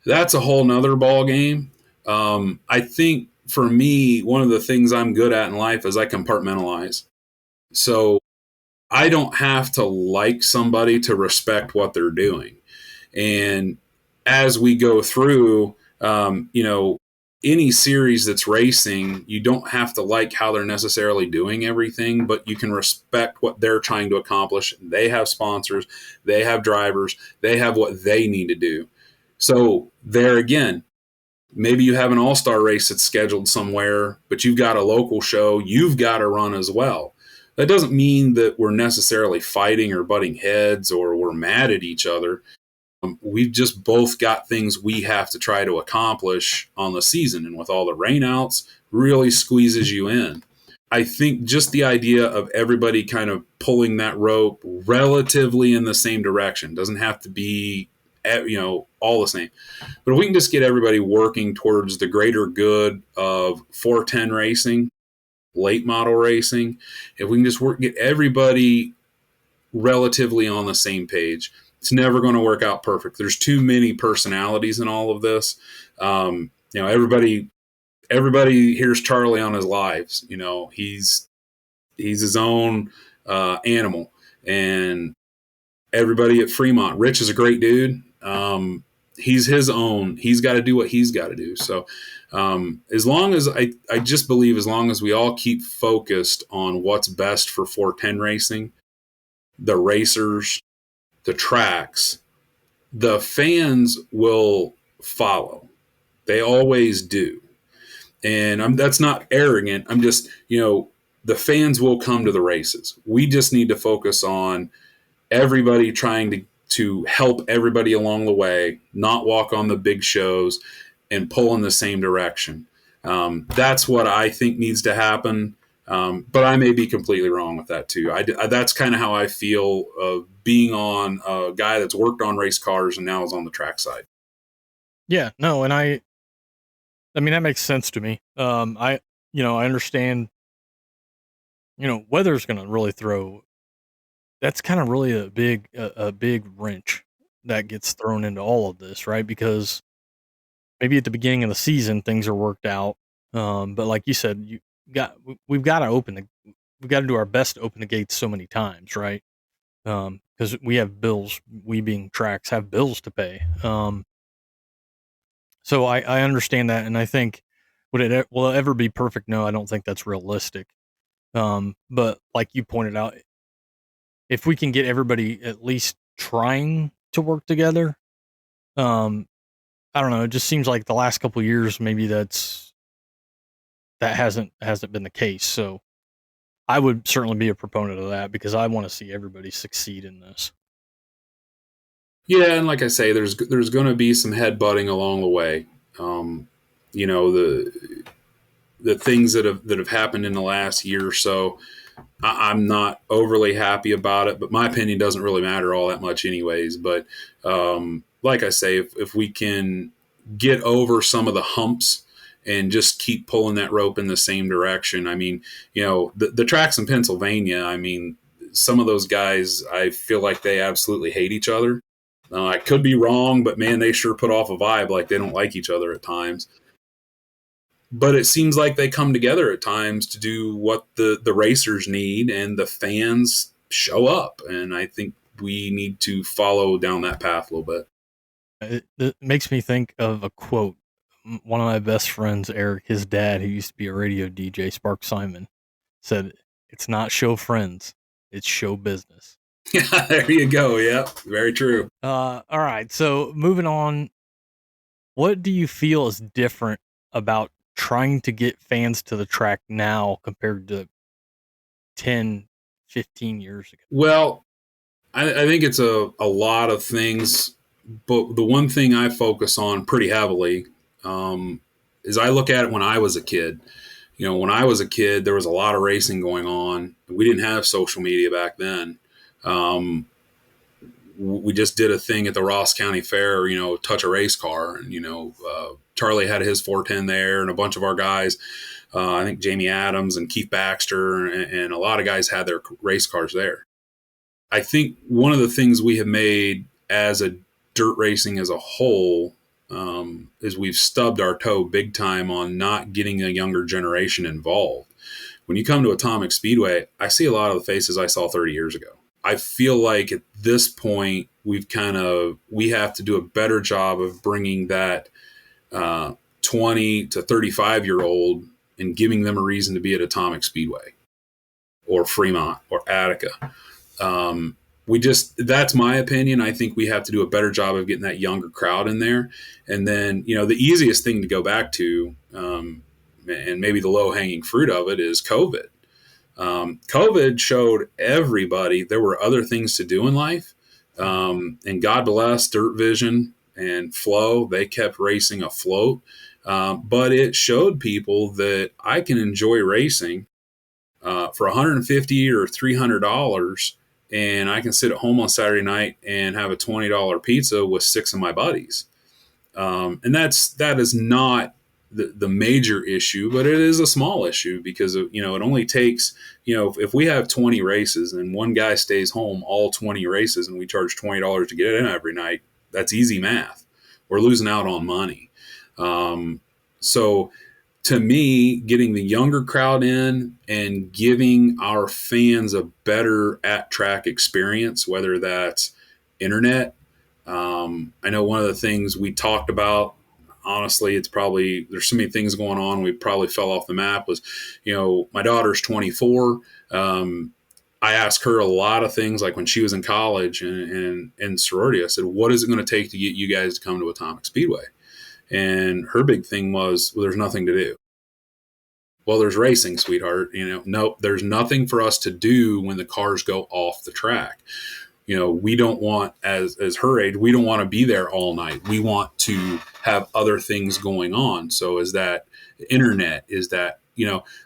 that's a whole nother ball game. I think for me, one of the things I'm good at in life is I compartmentalize. So I don't have to like somebody to respect what they're doing. And as we go through, any series that's racing, you don't have to like how they're necessarily doing everything, but you can respect what they're trying to accomplish. They have sponsors, they have drivers, they have what they need to do. So there again, maybe you have an all-star race that's scheduled somewhere, but you've got a local show you've got to run as well. That doesn't mean that we're necessarily fighting or butting heads or we're mad at each other. We've just both got things we have to try to accomplish on the season. And with all the rainouts, really squeezes you in. I think just the idea of everybody kind of pulling that rope relatively in the same direction doesn't have to be, all the same. But if we can just get everybody working towards the greater good of 410 racing, late model racing, if we can just get everybody relatively on the same page, it's never going to work out perfect. There's too many personalities in all of this. Everybody hears Charlie on his lives. He's his own animal, and everybody at Fremont. Rich is a great dude. He's his own. He's got to do what he's got to do. So as long as I just believe as long as we all keep focused on what's best for 410 racing, the racers, the tracks, the fans will follow. They always do. And that's not arrogant. I'm just, the fans will come to the races. We just need to focus on everybody trying to help everybody along the way, not walk on the big shows and pull in the same direction. That's what I think needs to happen. But I may be completely wrong with that too. That's kind of how I feel being on a guy that's worked on race cars and now is on the track side. Yeah, no, and I mean that makes sense to me. I understand. Weather's going to really throw. That's kind of really a big wrench that gets thrown into all of this, right? Because maybe at the beginning of the season things are worked out, but like you said, we've got to do our best to open the gates so many times, right? Because we have bills. We being tracks have bills to pay. So I understand that, and I think will it ever be perfect? No, I don't think that's realistic. But like you pointed out, if we can get everybody at least trying to work together, I don't know. It just seems like the last couple of years, maybe that hasn't been the case. So I would certainly be a proponent of that because I want to see everybody succeed in this. Yeah, and like I say, there's going to be some headbutting along the way. The things that have happened in the last year or so, I'm not overly happy about it, but my opinion doesn't really matter all that much anyways. But like I say, if we can get over some of the humps and just keep pulling that rope in the same direction. I mean, the tracks in Pennsylvania, I mean, some of those guys, I feel like they absolutely hate each other. I could be wrong, but man, they sure put off a vibe like they don't like each other at times. But it seems like they come together at times to do what the racers need, and the fans show up. And I think we need to follow down that path a little bit. It makes me think of a quote. One of my best friends, Eric, his dad, who used to be a radio DJ, Spark Simon, said, "It's not show friends, it's show business." Yeah, there you go. Yeah, very true. All right. So moving on, what do you feel is different about trying to get fans to the track now compared to 10, 15 years ago? Well, I think it's a lot of things, but the one thing I focus on pretty heavily is I look at it when I was a kid. When I was a kid, there was a lot of racing going on. We didn't have social media back then. We just did a thing at the Ross County Fair, touch a race car. And, Charlie had his 410 there and a bunch of our guys, I think Jamie Adams and Keith Baxter and a lot of guys had their race cars there. I think one of the things we have made as a dirt racing as a whole is we've stubbed our toe big time on not getting a younger generation involved. When you come to Atomic Speedway, I see a lot of the faces I saw 30 years ago. I feel like at this point, we have to do a better job of bringing that 20 to 35-year-old and giving them a reason to be at Atomic Speedway or Fremont or Attica. That's my opinion. I think we have to do a better job of getting that younger crowd in there. And then, the easiest thing to go back to, and maybe the low hanging fruit of it, is COVID. COVID showed everybody there were other things to do in life. And God bless Dirt Vision and Flow. They kept racing afloat. But it showed people that I can enjoy racing for $150 or $300, and I can sit at home on Saturday night and have a $20 pizza with 6 of my buddies. And that is not the major issue, but it is a small issue because it only takes, if we have 20 races and one guy stays home all 20 races and we charge $20 to get in every night, that's easy math. We're losing out on money. So to me, getting the younger crowd in and giving our fans a better at-track experience, whether that's internet. I know one of the things we talked about, honestly, there's so many things going on, we probably fell off the map, was, my daughter's 24. I asked her a lot of things, like when she was in college and in sorority, I said, what is it going to take to get you guys to come to Atomic Speedway? And her big thing was, well, there's nothing to do. Well, there's racing, sweetheart. No, there's nothing for us to do when the cars go off the track. We don't want, as her age, we don't want to be there all night. We want to have other things going on. So is that internet? Is that,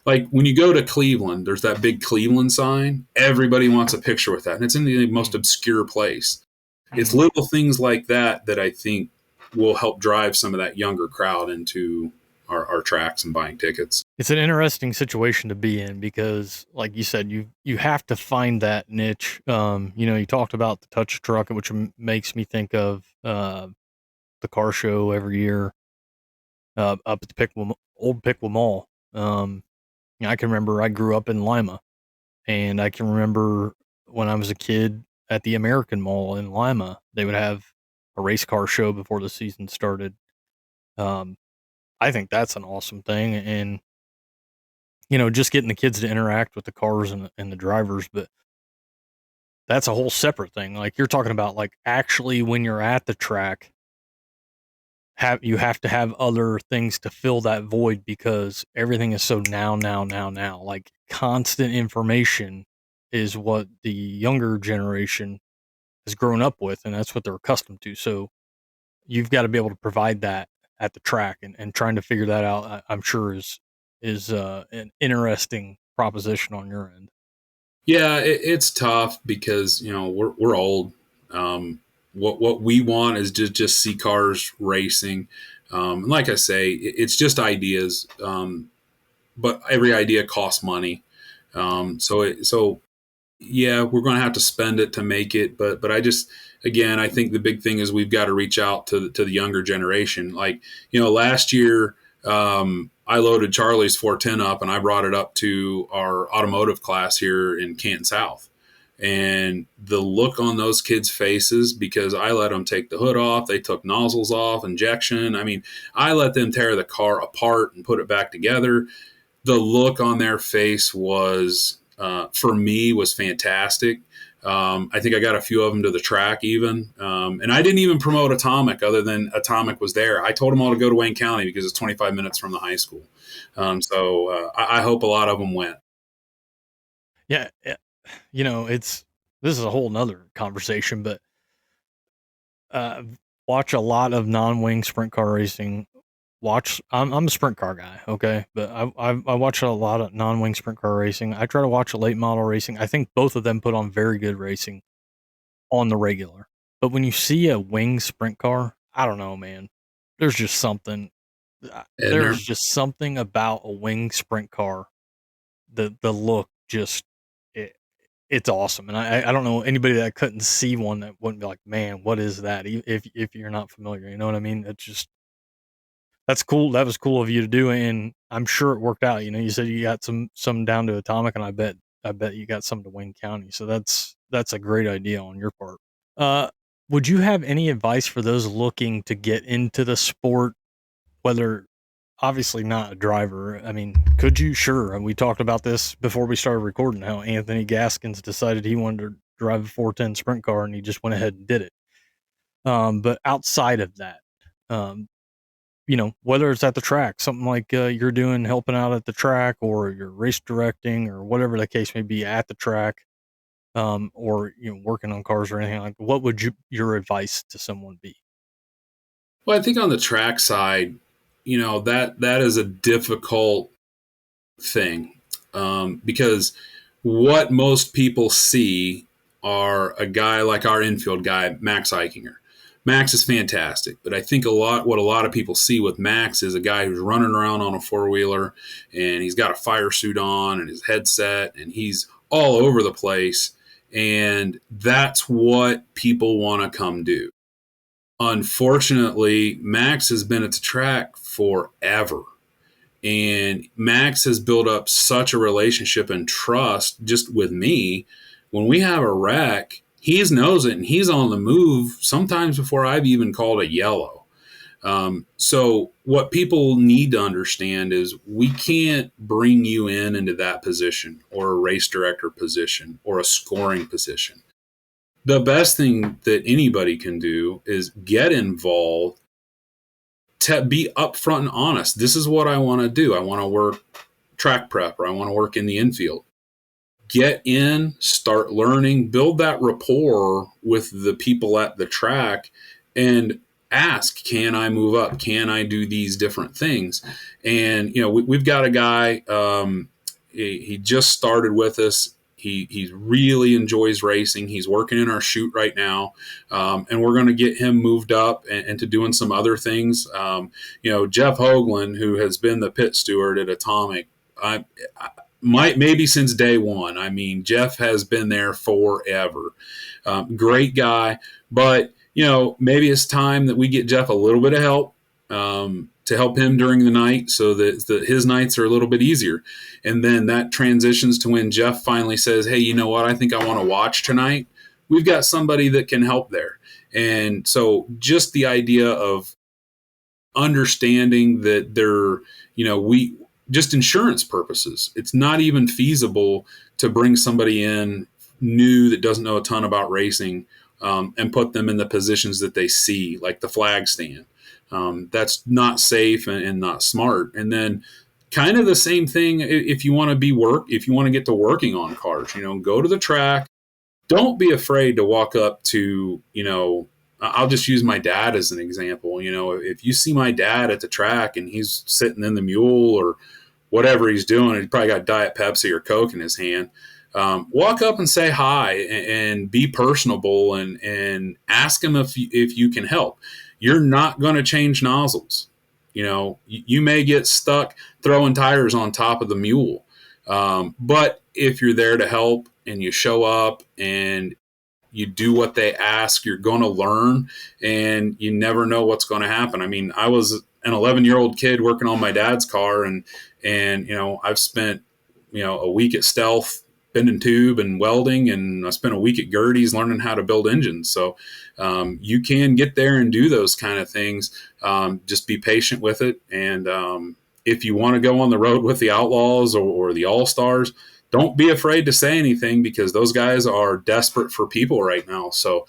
like when you go to Cleveland, there's that big Cleveland sign. Everybody wants a picture with that. And it's in the most obscure place. It's little things like that I think will help drive some of that younger crowd into our tracks and buying tickets. It's an interesting situation to be in because, like you said, you have to find that niche. You talked about the touch truck, which makes me think of the car show every year up at the old Pickwa Mall. I can remember I grew up in Lima, and I can remember when I was a kid at the American Mall in Lima, they would have a race car show before the season started. I think that's an awesome thing. And, just getting the kids to interact with the cars and the drivers, but that's a whole separate thing. Like you're talking about, like actually when you're at the track, you have to have other things to fill that void because everything is so now. Like constant information is what the younger generation has grown up with, and that's what they're accustomed to. So you've got to be able to provide that at the track, and trying to figure that out, I'm sure is an interesting proposition on your end. Yeah, it's tough because we're old. What we want is just see cars racing. And like I say, it's just ideas, but every idea costs money. So yeah, we're going to have to spend it to make it. But I think the big thing is we've got to reach out to the younger generation. Like, last year, I loaded Charlie's 410 up and I brought it up to our automotive class here in Canton South. And the look on those kids' faces, because I let them take the hood off, they took nozzles off, injection. I mean, I let them tear the car apart and put it back together. The look on their face was, for me, was fantastic. I think I got a few of them to the track even. And I didn't even promote Atomic other than Atomic was there. I told them all to go to Wayne County because it's 25 minutes from the high school. So I hope a lot of them went. Yeah. This is a whole nother conversation, but watch a lot of non-wing sprint car racing. I'm a sprint car guy, okay, but I watch a lot of non-wing sprint car racing. I try to watch a late model racing. I think both of them put on very good racing on the regular. But when you see a wing sprint car, I don't know, man. There's just something. There's just something about a wing sprint car. The look just it's awesome, and I don't know anybody that couldn't see one that wouldn't be like, man, what is that? If you're not familiar, you know what I mean? It's just. That's cool. That was cool of you to do, and I'm sure it worked out. You said you got some down to Atomic, and I bet you got some to Wayne County. So that's a great idea on your part. Would you have any advice for those looking to get into the sport, whether obviously not a driver? I mean, could you? Sure. And we talked about this before we started recording, how Anthony Gaskins decided he wanted to drive a 410 sprint car and he just went ahead and did it. But outside of that, um, whether it's at the track, something like you're doing, helping out at the track, or you're race directing, or whatever the case may be at the track, or working on cars or anything like that, what would your advice to someone be? Well, I think on the track side, that is a difficult thing, because what most people see are a guy like our infield guy, Max Eichinger. Max is fantastic, but I think what a lot of people see with Max is a guy who's running around on a four-wheeler, and he's got a fire suit on and his headset, and he's all over the place, and that's what people want to come do. Unfortunately, Max has been at the track forever. And Max has built up such a relationship and trust just with me. When we have a wreck, he knows it and he's on the move sometimes before I've even called it yellow. So what people need to understand is we can't bring you into that position, or a race director position, or a scoring position. The best thing that anybody can do is get involved, to be upfront and honest. This is what I want to do. I want to work track prep, or I want to work in the infield. Get in, start learning, build that rapport with the people at the track, and ask, can I move up? Can I do these different things? And, we've got a guy, he just started with us. He really enjoys racing. He's working in our chute right now, and we're going to get him moved up and to doing some other things. Jeff Hoagland, who has been the pit steward at Atomic, maybe since day one. I mean, Jeff has been there forever. Great guy, but maybe it's time that we get Jeff a little bit of help, to help him during the night, so that his nights are a little bit easier. And then that transitions to when Jeff finally says, hey, you know what? I think I want to watch tonight. We've got somebody that can help there. And so just the idea of understanding that we just insurance purposes, it's not even feasible to bring somebody in new that doesn't know a ton about racing, and put them in the positions that they see, like the flag stand. That's not safe and not smart. And then kind of the same thing if you want to get to working on cars, go to the track. Don't be afraid to walk up to, I'll just use my dad as an example. If you see my dad at the track and he's sitting in the mule or whatever he's doing, he's probably got Diet Pepsi or Coke in his hand. Walk up and say hi and be personable and ask him if you can help. You're not going to change nozzles. You may get stuck throwing tires on top of the mule. But if you're there to help and you show up and you do what they ask, you're going to learn, and you never know what's going to happen. I mean, I was an 11-year-old kid working on my dad's car, and I've spent, a week at Stealth bending tube and welding, and I spent a week at Gertie's learning how to build engines. So you can get there and do those kind of things. Just be patient with it. And if you want to go on the road with the Outlaws or the All-Stars, don't be afraid to say anything, because those guys are desperate for people right now. So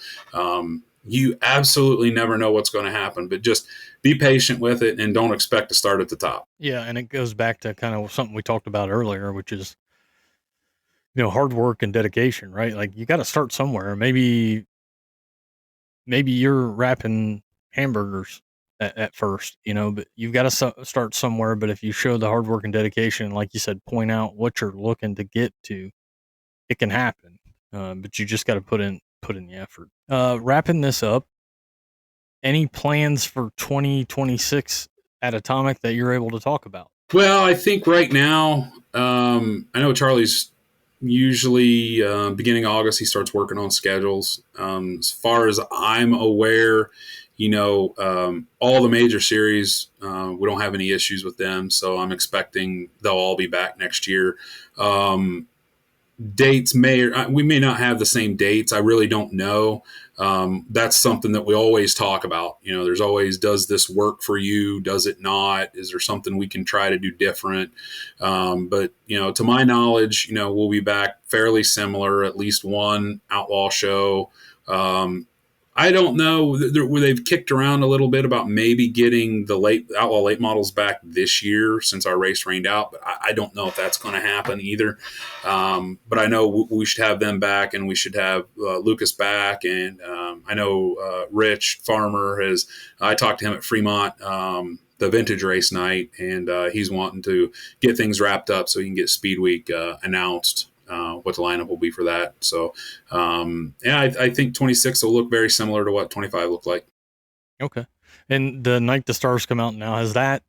you absolutely never know what's going to happen, but just be patient with it and don't expect to start at the top. Yeah. And it goes back to kind of something we talked about earlier, which is, hard work and dedication, right? Like, you got to start somewhere. Maybe you're wrapping hamburgers at first, but you've got to start somewhere. But if you show the hard work and dedication, like you said, point out what you're looking to get to, it can happen. But you just got to put in the effort. Wrapping this up, any plans for 2026 at Atomic that you're able to talk about? Well, I think right now, I know Charlie's usually beginning of August, he starts working on schedules. As far as I'm aware, all the major series, we don't have any issues with them. So I'm expecting they'll all be back next year. dates we may not have the same dates. I really don't know. That's something that we always talk about. There's always, does this work for you? Does it not? Is there something we can try to do different? But to my knowledge, we'll be back fairly similar, at least one outlaw show. I don't know. They've kicked around a little bit about maybe getting the outlaw late models back this year since our race rained out, but I don't know if that's going to happen either. But I know we should have them back, and we should have Lucas back. And I know Rich Farmer I talked to him at Fremont, the vintage race night, and he's wanting to get things wrapped up so he can get Speed Week announced. What the lineup will be for that. So, I think 26 will look very similar to what 25 looked like. Okay. And the night the stars come out now, is that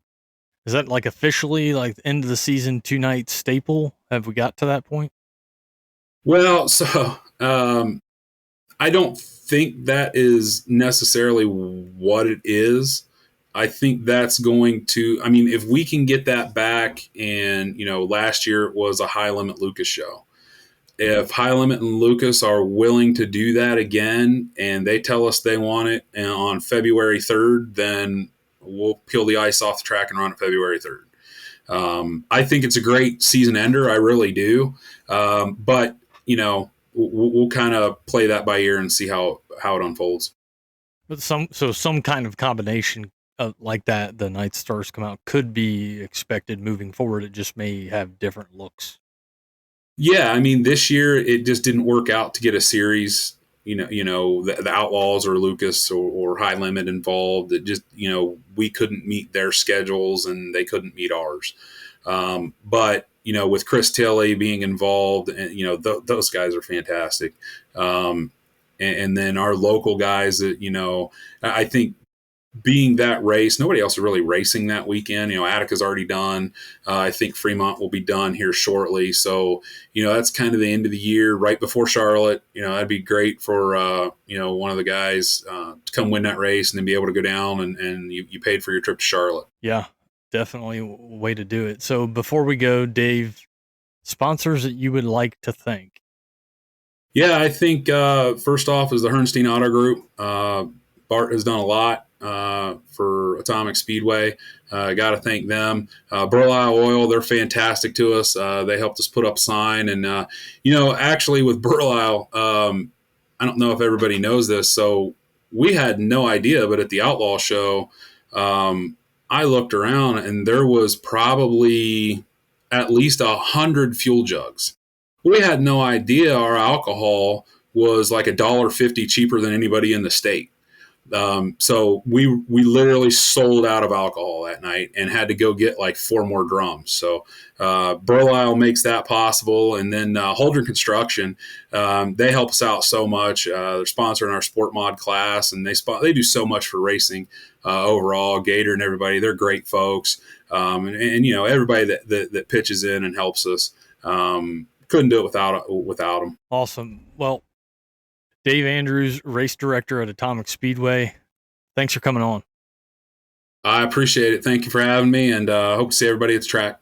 like officially like the end of the season 2-night staple? Have we got to that point? Well, so I don't think that is necessarily what it is. I think that's going to, if we can get that back, and, last year it was a High Limit Lucas show. If High Limit and Lucas are willing to do that again, and they tell us they want it on February 3rd, then we'll peel the ice off the track and run it February 3rd. I think it's a great season ender. I really do. But, we'll kind of play that by ear and see how it unfolds. But some kind of combination like that, the night stars come out, could be expected moving forward. It just may have different looks. Yeah, this year it just didn't work out to get a series, the Outlaws or Lucas or High Limit involved. It just, we couldn't meet their schedules and they couldn't meet ours. But, with Chris Tilley being involved, and, those guys are fantastic. And then our local guys that, I think, being that race, nobody else is really racing that weekend. Attica's already done. I think Fremont will be done here shortly. So, that's kind of the end of the year, right before Charlotte. That'd be great for, one of the guys to come win that race and then be able to go down and you paid for your trip to Charlotte. Yeah, definitely a way to do it. So before we go, Dave, sponsors that you would like to thank? Yeah, I think first off is the Herrnstein Auto Group. Bart has done a lot for Atomic Speedway. Got to thank them. Burlisle Oil, they're fantastic to us. They helped us put up a sign. And, actually with Burlisle, I don't know if everybody knows this. So we had no idea, but at the Outlaw Show, I looked around and there was probably at least 100 fuel jugs. We had no idea our alcohol was like $1.50 cheaper than anybody in the state. So we literally sold out of alcohol that night and had to go get like 4 more drums. So Burlisle makes that possible. And then Holdren Construction, they help us out so much. They're sponsoring our sport mod class, and they do so much for racing overall. Gator and everybody, they're great folks. And everybody that pitches in and helps us, couldn't do it without them. Awesome. Well, Dave Andrews, race director at Atomic Speedway, thanks for coming on. I appreciate it. Thank you for having me, and hope to see everybody at the track.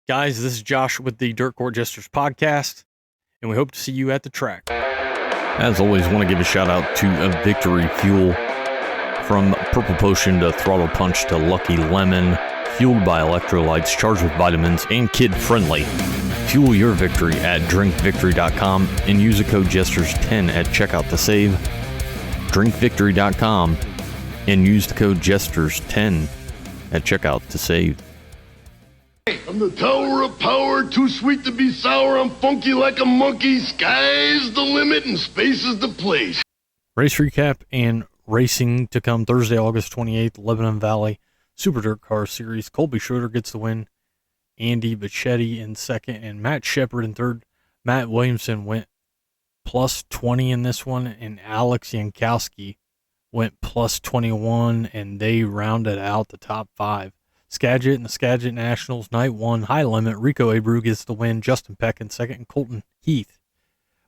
Guys, this is Josh with the Dirt Court Jesters podcast, and we hope to see you at the track. As always, want to give a shout out to Victory Fuel. From Purple Potion to Throttle Punch to Lucky Lemon, fueled by electrolytes, charged with vitamins, and kid-friendly. Fuel your victory at drinkvictory.com and use the code Jesters10 at checkout to save. Drinkvictory.com and use the code Jesters10 at checkout to save. I'm the tower of power, too sweet to be sour. I'm funky like a monkey. Sky's the limit and space is the place. Race recap and racing to come Thursday, August 28th, Lebanon Valley Super Dirt Car Series. Colby Schroeder gets the win. Andy Bichetti in second and Matt Shepard in third. Matt Williamson went plus 20 in this one, and Alex Yankowski went plus 21, and they rounded out the top 5. Skagit and the Skagit Nationals, night 1, High Limit. Rico Abreu gets the win. Justin Peck in second, and Colton Heath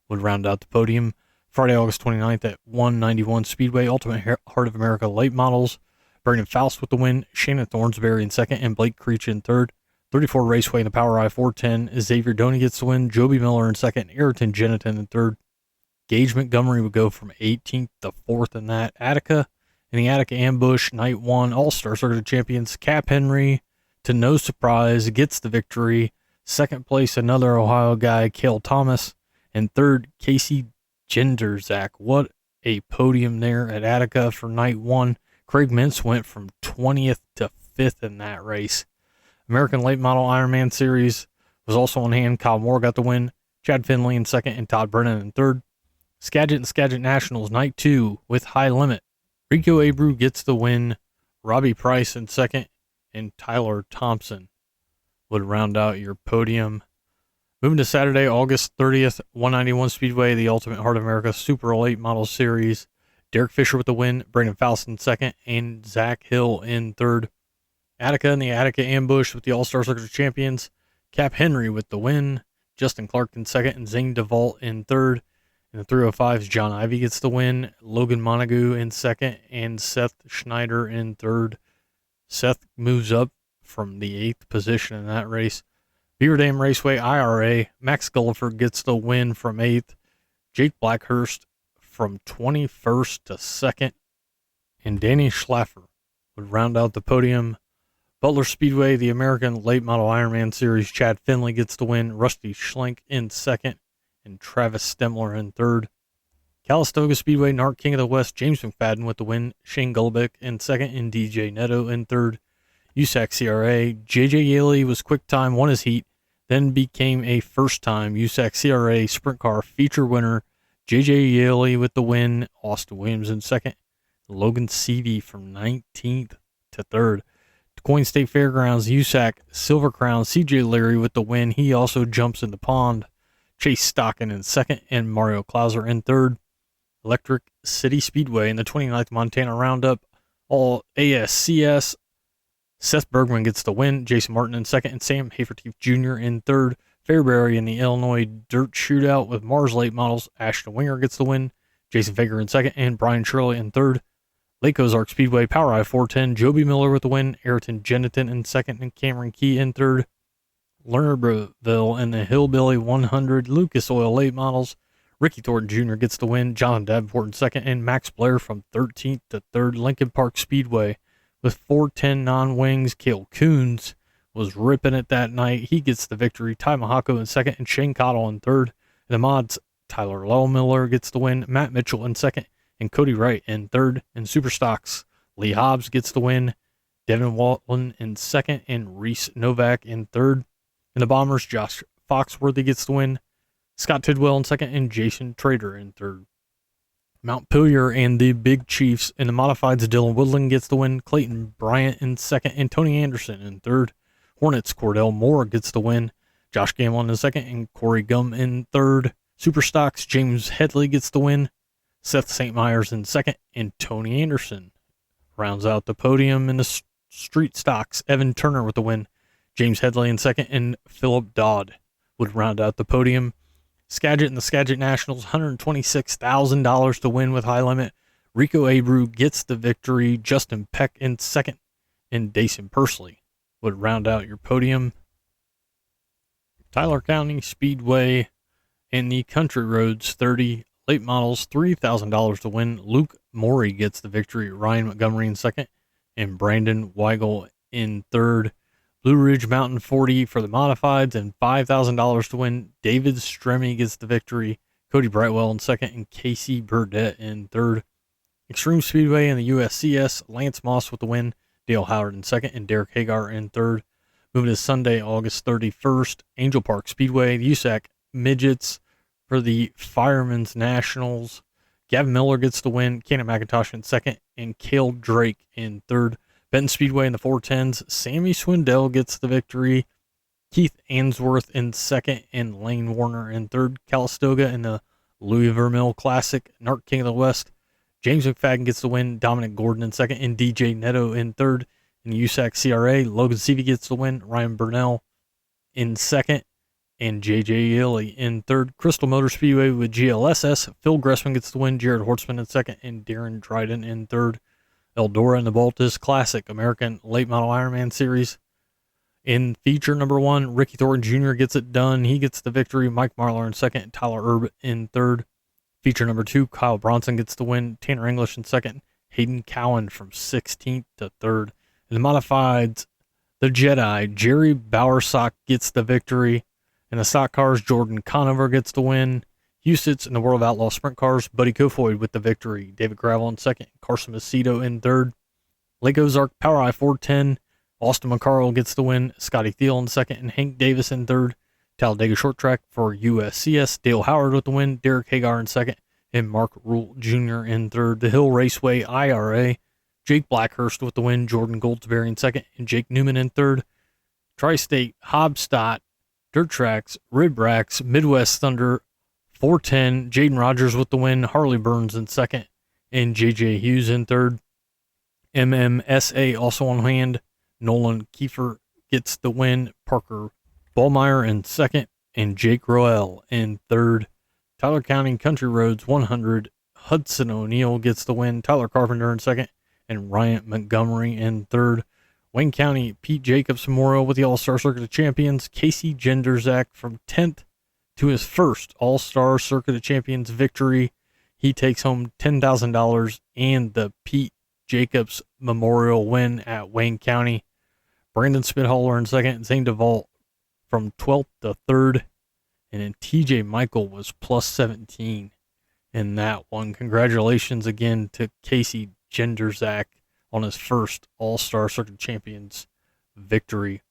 would round out the podium. Friday, August 29th at 191 Speedway, Ultimate Heart of America Late Models. Brandon Faust with the win. Shannon Thornsberry in second, and Blake Creech in third. 34 Raceway in the Power I 410, Xavier Doney gets the win. Joby Miller in second, Ayrton Jennington in third. Gage Montgomery would go from 18th to 4th in that. Attica, in the Attica Ambush, Night 1, All-Star Circuit of Champions, Cap Henry, to no surprise, gets the victory. Second place, another Ohio guy, Cale Thomas. And third, Casey Genderzak. What a podium there at Attica for Night 1. Craig Mintz went from 20th to 5th in that race. American Late Model Ironman Series was also on hand. Kyle Moore got the win. Chad Finley in second and Todd Brennan in third. Skagit and Skagit Nationals, Night 2 with High Limit. Rico Abreu gets the win. Robbie Price in second, and Tyler Thompson would round out your podium. Moving to Saturday, August 30th, 191 Speedway, the Ultimate Heart of America Super Late Model Series. Derek Fisher with the win, Brandon Faust in second, and Zach Hill in third. Attica and the Attica Ambush with the All-Star Circuit of Champions. Cap Henry with the win, Justin Clark in second, and Zane DeVault in third. In the 305s, John Ivey gets the win, Logan Montague in second, and Seth Schneider in third. Seth moves up from the 8th position in that race. Beaver Dam Raceway IRA, Max Gulliford gets the win from 8th. Jake Blackhurst from 21st to 2nd. And Danny Schlaffer would round out the podium. Butler Speedway, the American Late Model Ironman Series, Chad Finley gets the win. Rusty Schlenk in second, and Travis Stemler in third. Calistoga Speedway, NARC King of the West, James McFadden with the win. Shane Gulbick in second, and DJ Neto in third. USAC CRA, JJ Yaley was quick time, won his heat, then became a first-time USAC CRA Sprint Car feature winner. JJ Yaley with the win. Austin Williams in second. Logan Seavey from 19th to 3rd. DuQuoin State Fairgrounds, USAC Silver Crown, CJ Leary with the win. He also jumps in the pond. Chase Stockin in second, and Mario Klauser in third. Electric City Speedway in the 29th Montana Roundup, all ASCS. Seth Bergman gets the win. Jason Martin in second, and Sam Haferteef Jr. in third. Fairbury in the Illinois Dirt Shootout with Mars Late Models. Ashton Winger gets the win. Jason Fager in second, and Brian Shirley in third. Lake Ozark Speedway, Power I 410. Joby Miller with the win. Ayrton Jennington in second, and Cameron Key in third. Lernerville in the Hillbilly 100. Lucas Oil Late Models. Ricky Thornton Jr. gets the win. Jonathan Davenport in second, and Max Blair from 13th to 3rd. Lincoln Park Speedway with 410 non-wings. Cale Coons was ripping it that night. He gets the victory. Ty Mahako in second, and Shane Cottle in third. In the mods, Tyler Lowmiller gets the win. Matt Mitchell in second, and Cody Wright in third. In Super Stocks, Lee Hobbs gets the win. Devin Walton in second, and Reese Novak in third. In the Bombers, Josh Foxworthy gets the win. Scott Tidwell in second, and Jason Trader in third. Mount Pillier and the Big Chiefs in the Modifieds, Dylan Woodland gets the win. Clayton Bryant in second, and Tony Anderson in third. Hornets, Cordell Moore gets the win. Josh Gamlin in second, and Corey Gum in third. Super Stocks, James Headley gets the win. Seth St. Myers in second, and Tony Anderson rounds out the podium. In the Street Stocks, Evan Turner with the win. James Headley in second, and Philip Dodd would round out the podium. Skagit and the Skagit Nationals, $126,000 to win with High Limit. Rico Abreu gets the victory. Justin Peck in second, and Dason Pursley would round out your podium. Tyler County Speedway and the Country Roads 30 Late Models, $3,000 to win. Luke Morey gets the victory. Ryan Montgomery in second, and Brandon Weigel in third. Blue Ridge Mountain 40 for the Modifieds, and $5,000 to win. David Stremme gets the victory. Cody Brightwell in second, and Casey Burdett in third. Extreme Speedway and the USCS, Lance Moss with the win. Dale Howard in second, and Derek Hagar in third. Moving to Sunday, August 31st, Angel Park Speedway, the USAC Midgets for the Firemen's Nationals. Gavin Miller gets the win. Cannon McIntosh in second, and Cale Drake in third. Benton Speedway in the 410s, Sammy Swindell gets the victory. Keith Answorth in second, and Lane Warner in third. Calistoga in the Louis Vermeil Classic, NARC King of the West. James McFadden gets the win. Dominic Gordon in second, and DJ Neto in third. In the USAC CRA, Logan Seavey gets the win. Ryan Burnell in second, and JJ Yaley in third. Crystal Motor Speedway with GLSS, Phil Gressman gets the win. Jared Hortzman in second, and Darren Dryden in third. Eldora and the Baltus Classic, American Late Model Ironman Series. In feature number 1, Ricky Thornton Jr. gets it done. He gets the victory. Mike Marlar in second, and Tyler Erb in third. Feature number 2, Kyle Bronson gets the win. Tanner English in second. Hayden Cowan from 16th to 3rd. In the modifieds, the Jedi, Jerry Bowersock gets the victory. In the stock cars, Jordan Conover gets the win. Husitz in the World of Outlaw Sprint Cars, Buddy Kofoid with the victory. David Gravel in second, Carson Macedo in third. Lake Ozark Power I 410, Austin McCarroll gets the win. Scotty Thiel in second, and Hank Davis in third. Talladega Short Track for USCS, Dale Howard with the win. Derek Hagar in second, and Mark Rule Jr. in third. The Hill Raceway IRA, Jake Blackhurst with the win. Jordan Goldsberry in second, and Jake Newman in third. Tri-State, Hobstadt, Dirt Tracks, Ribrax, Midwest Thunder, 410, Jaden Rogers with the win. Harley Burns in second, and JJ Hughes in third. MMSA also on hand. Nolan Kiefer gets the win. Parker Ballmeyer in second, and Jake Roel in third. Tyler County Country Roads 100, Hudson O'Neill gets the win. Tyler Carpenter in second, and Ryan Montgomery in third. Wayne County Pete Jacobs Memorial with the All-Star Circuit of Champions. Casey Genderzak from 10th to his first All-Star Circuit of Champions victory. He takes home $10,000 and the Pete Jacobs Memorial win at Wayne County. Brandon Spithaller in second, Zane DeVault from 12th to 3rd, and then TJ Michael was plus 17 in that one. Congratulations again to Casey Genderzak on his first All-Star Circuit Champions victory.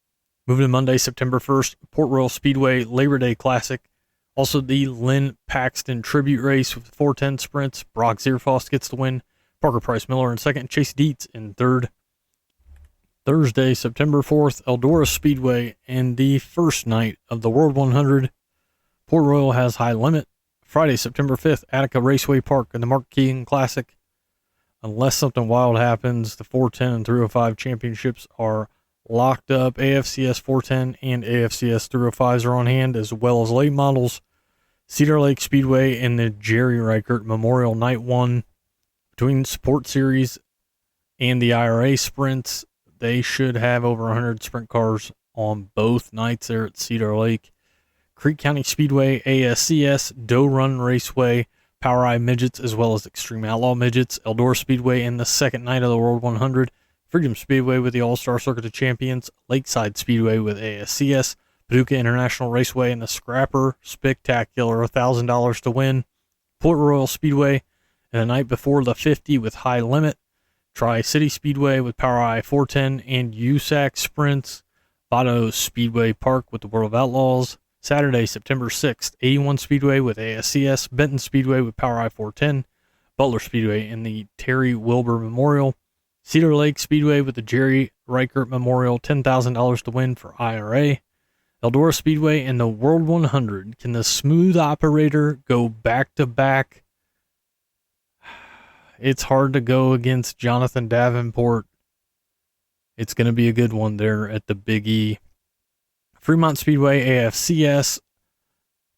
Moving to Monday, September 1st, Port Royal Speedway Labor Day Classic. Also the Lynn Paxton Tribute Race with 410 sprints. Brock Zierfoss gets the win. Parker Price Miller in second. Chase Dietz in third. Thursday, September 4th, Eldora Speedway and the first night of the World 100. Port Royal has High Limit. Friday, September 5th, Attica Raceway Park and the Mark Keegan Classic. Unless something wild happens, the 410 and 305 championships are locked up. AFCS 410 and AFCS 305s are on hand, as well as late models. Cedar Lake Speedway and the Jerry Reichert Memorial Night 1. Between Sport Series and the IRA sprints, they should have over 100 sprint cars on both nights there at Cedar Lake. Creek County Speedway, ASCS, Doe Run Raceway, Power Eye Midgets, as well as Extreme Outlaw Midgets. Eldora Speedway in the second night of the World 100. Freedom Speedway with the All-Star Circuit of Champions. Lakeside Speedway with ASCS. Paducah International Raceway and the Scrapper Spectacular, $1,000 to win. Port Royal Speedway and the night before the 50 with High Limit. Tri-City Speedway with Power Eye 410 and USAC Sprints. Vado Speedway Park with the World of Outlaws. Saturday, September 6th, 81 Speedway with ASCS. Benton Speedway with Power Eye 410. Butler Speedway and the Terry Wilbur Memorial. Cedar Lake Speedway with the Jerry Reichert Memorial, $10,000 to win for IRA. Eldora Speedway and the World 100. Can the smooth operator go back-to-back? It's hard to go against Jonathan Davenport. It's going to be a good one there at the Big E. Fremont Speedway, AFCS,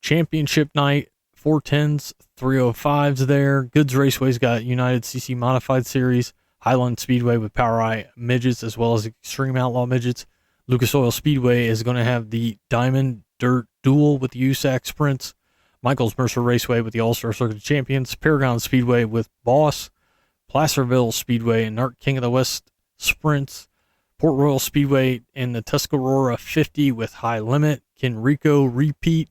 Championship Night, 410s, 305s there. Goods Raceway's got United CC Modified Series. Highland Speedway with Power Eye Midgets, as well as Extreme Outlaw Midgets. Lucas Oil Speedway is going to have the Diamond Dirt Duel with the USAC Sprints. Michaels Mercer Raceway with the All-Star Circuit Champions. Paragon Speedway with Boss. Placerville Speedway and Narc King of the West Sprints. Port Royal Speedway and the Tuscarora 50 with High Limit. Can Rico repeat?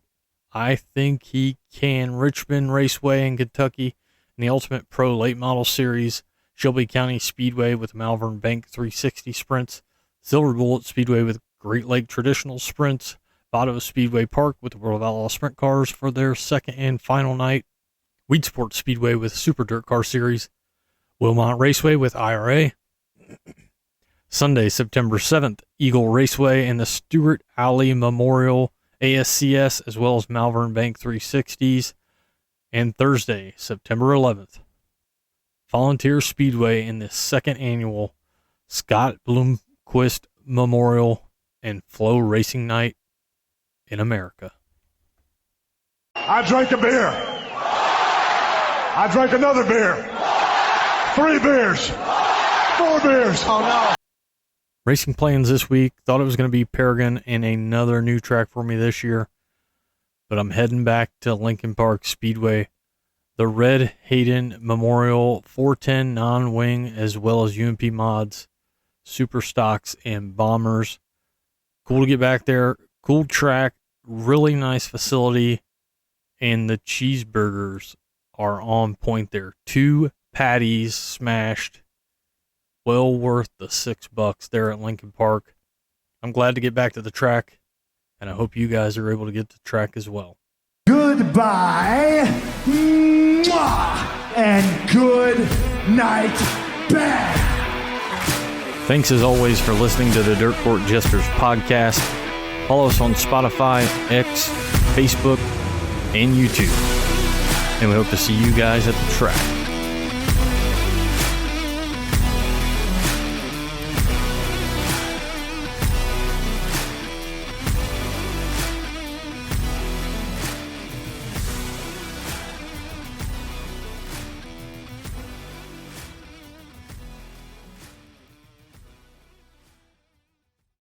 I think he can. Richmond Raceway in Kentucky and the Ultimate Pro Late Model Series. Shelby County Speedway with Malvern Bank 360 Sprints. Silver Bullet Speedway with Great Lake Traditional Sprints. Vado Speedway Park with the World of Outlaw Sprint Cars for their second and final night. Weedsport Speedway with Super Dirt Car Series. Wilmot Raceway with IRA. Sunday, September 7th, Eagle Raceway and the Stewart Alley Memorial ASCS, as well as Malvern Bank 360s. And Thursday, September 11th, Volunteer Speedway in the second annual Scott Bloomquist Memorial and Flow Racing Night in America. I drank a beer. I drank another beer. 3 beers. 4 beers. Oh, no. Racing plans this week. Thought it was going to be Paragon and another new track for me this year. But I'm heading back to Lincoln Park Speedway. The Red Hayden Memorial 410 non-wing, as well as UMP mods, super stocks, and bombers. Cool to get back there. Cool track. Really nice facility. And the cheeseburgers are on point there. 2 patties smashed. Well worth the $6 there at Lincoln Park. I'm glad to get back to the track, and I hope you guys are able to get to the track as well. Goodbye. Mwah! And good night, bad. Thanks as always for listening to the Dirt Court Jesters podcast. Follow us on Spotify, X, Facebook, and YouTube. And we hope to see you guys at the track.